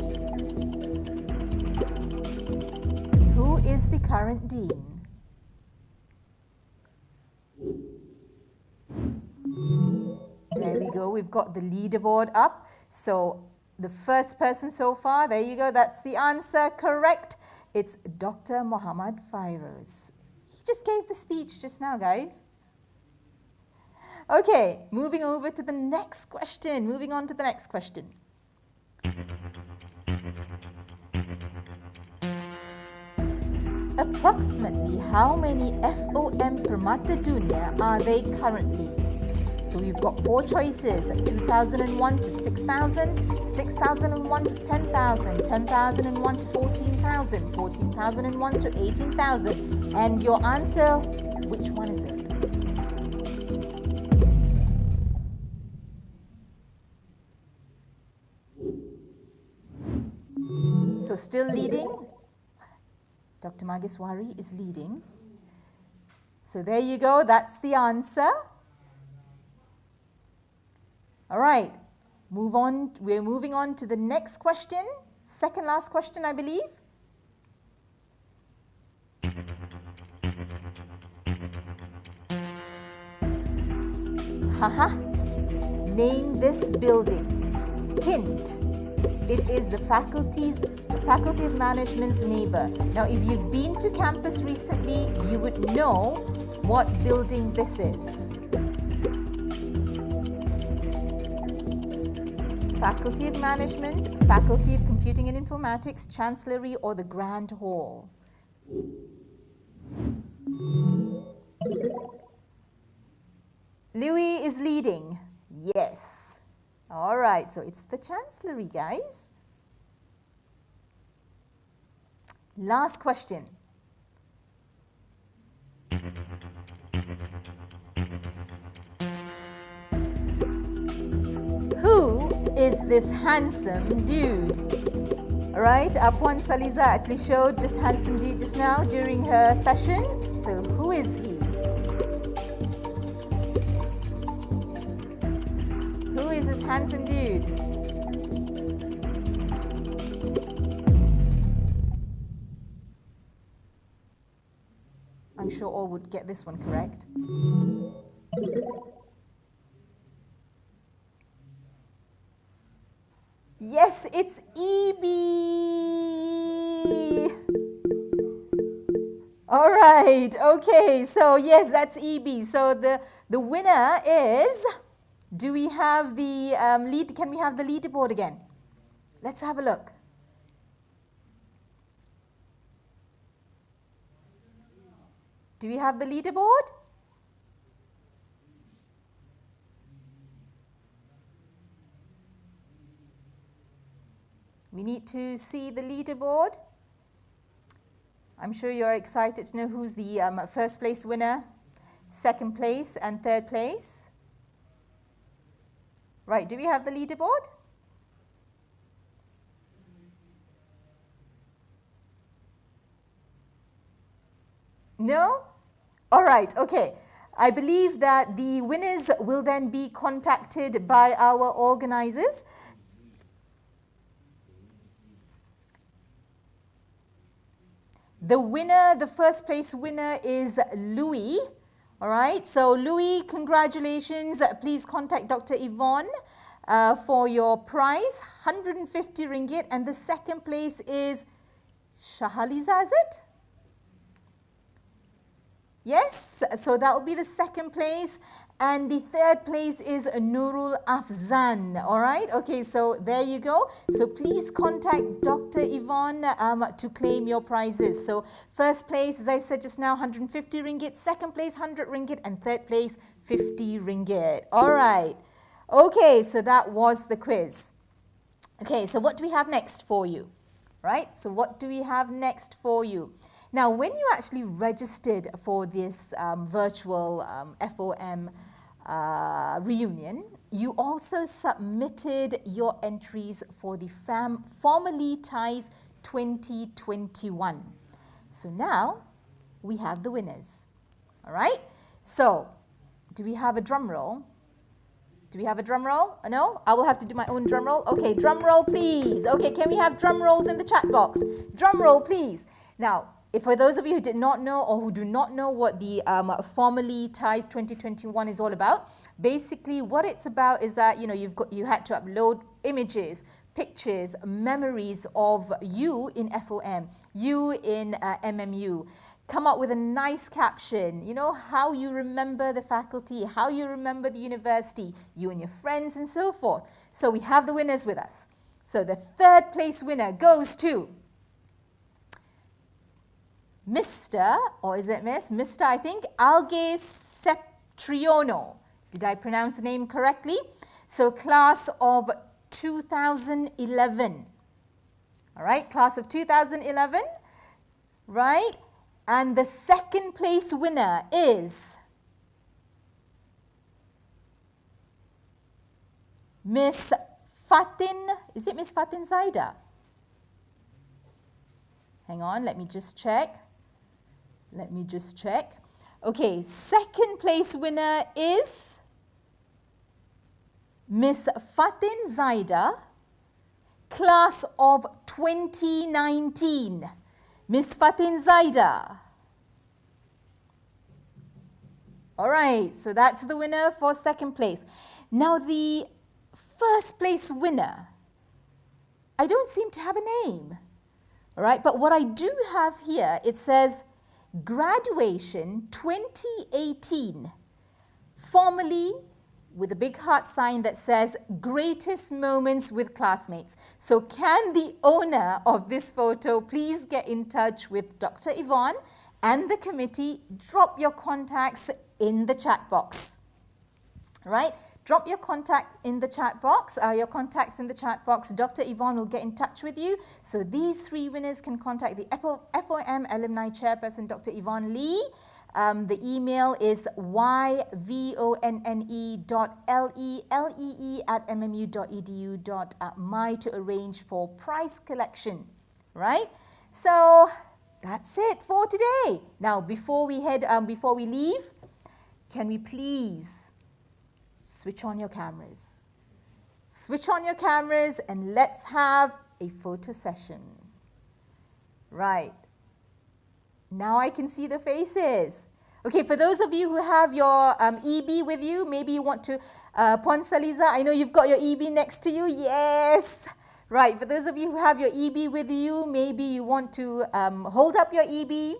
B: Who is the current dean? There we go. We've got the leaderboard up. So the first person so far, there you go. That's the answer. Correct. It's Dr. Muhammad Fairoz. He just gave the speech just now, guys. Okay, moving over to the next question. Moving on to the next question. Approximately how many FOM Permata Dunia are they currently? So we've got 4 choices, 2001 to 6,000, 6,001 to 10,000, 10,001 to 14,000, 14,001 to 18,000. And your answer, which one is it? So still leading, Dr. Magiswari is leading. So there you go, that's the answer. All right, move on. We're moving on to the next question. Second last question, I believe. Haha. Name this building. Hint. It is the Faculty of Management's neighbor. Now, if you've been to campus recently, you would know what building this is. Faculty of Management, Faculty of Computing and Informatics, Chancellery, or the Grand Hall? Louis is leading. Yes. All right, so it's the Chancellery, guys. Last question. Who is this handsome dude? All right, Puan Saliza actually showed this handsome dude just now during her session. So who is he? Who is this handsome dude? I'm sure all would get this one correct. Yes, it's EB. All right, okay, so yes, that's EB. So the winner is, do we have the lead? Can we have the leaderboard again? Let's have a look. Do we have the leaderboard? We need to see the leaderboard. I'm sure you're excited to know who's the first place winner, second place, and third place. Right, do we have the leaderboard? No? All right, okay. I believe that the winners will then be contacted by our organizers. The winner, the first place winner is Louis. All right, so Louis, congratulations. Please contact Dr. Yvonne for your prize, 150 ringgit. And the second place is Shahaliza, is it? Yes, so that will be the second place. And the third place is Nurul Afzan. All right, okay, so there you go. So please contact Dr. Yvonne to claim your prizes. So first place, as I said just now, 150 ringgit. Second place, 100 ringgit. And third place, 50 ringgit. All right, okay, so that was the quiz. Okay, so what do we have next for you? Right, so what do we have next for you? Now, when you actually registered for this virtual FOM reunion, you also submitted your entries for the FOMily Ties 2021. So now we have the winners. All right, so do we have a drum roll? Do we have a drum roll? No? I will have to do my own drum roll. Okay, drum roll please. Okay, can we have drum rolls in the chat box? Drum roll please. Now, if for those of you who did not know or who do not know what the FOMily Ties 2021 is all about, basically what it's about is that you had to upload images, pictures, memories of you in FOM, you in MMU. Come up with a nice caption, how you remember the faculty, how you remember the university, you and your friends and so forth. So we have the winners with us. So the third place winner goes to Mr. or is it Miss? Mr. I think, Alge Septriono. Did I pronounce the name correctly? So class of 2011. All right, class of 2011, right? And the second place winner is Miss Fatin, is it Miss Fatin Zaida? Hang on, let me just check. Okay, second place winner is Miss Fatin Zaida, class of 2019. Miss Fatin Zaida. All right, so that's the winner for second place. Now the first place winner, I don't seem to have a name. All right, but what I do have here, it says graduation 2018, FOMily, with a big heart sign that says greatest moments with classmates. So can the owner of this photo please get in touch with Dr. Yvonne and the committee? Drop your contacts in the chat box. Right? Drop your contact in the chat box, your contacts in the chat box. Dr. Yvonne will get in touch with you. So these three winners can contact the FOM Alumni Chairperson, Dr. Yvonne Lee. The email is yvonne.lee@mmu.edu.my to arrange for prize collection. Right? So that's it for today. Now, before we leave, can we please switch on your cameras? Switch on your cameras and let's have a photo session. Right. Now I can see the faces. Okay, for those of you who have your EB with you, maybe you want to, Puan Saliza, I know you've got your EB next to you. Yes. Right, for those of you who have your EB with you, maybe you want to hold up your EB,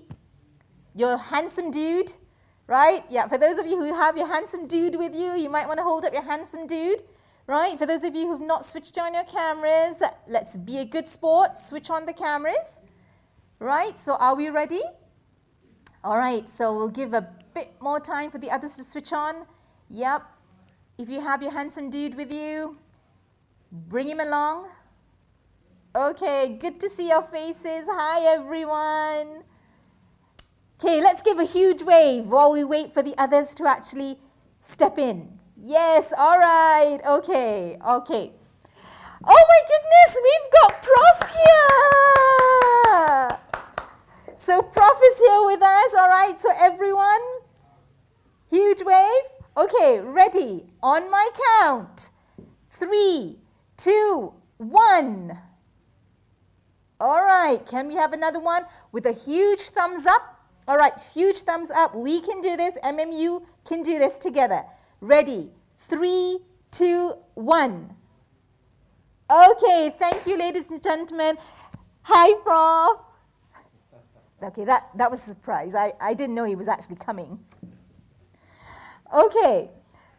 B: your handsome dude. Right? Yeah, for those of you who have your handsome dude with you, you might want to hold up your handsome dude. Right? For those of you who have not switched on your cameras, let's be a good sport. Switch on the cameras. Right? So are we ready? All right, so we'll give a bit more time for the others to switch on. Yep. If you have your handsome dude with you, bring him along. Okay, good to see your faces. Hi, everyone. Okay, let's give a huge wave while we wait for the others to actually step in. Yes, all right, okay. Oh my goodness, we've got Prof here. So Prof is here with us, all right, so everyone, huge wave. Okay, ready, on my count. 3, 2, 1. All right, can we have another one with a huge thumbs up? All right, huge thumbs up. We can do this. MMU can do this together. Ready? 3, 2, 1. Okay, thank you, ladies and gentlemen. Hi, Prof. Okay, that was a surprise. I didn't know he was actually coming. Okay,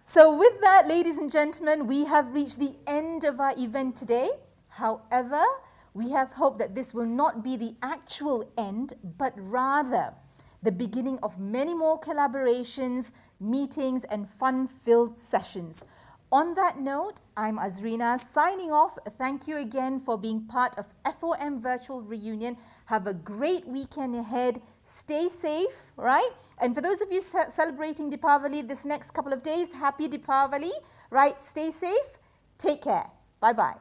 B: so with that, ladies and gentlemen, we have reached the end of our event today. However, we have hope that this will not be the actual end, but rather the beginning of many more collaborations, meetings, and fun-filled sessions. On that note, I'm Azrina signing off. Thank you again for being part of FOM Virtual Reunion. Have a great weekend ahead. Stay safe, right? And for those of you celebrating Deepavali this next couple of days, happy Deepavali, right? Stay safe. Take care. Bye-bye.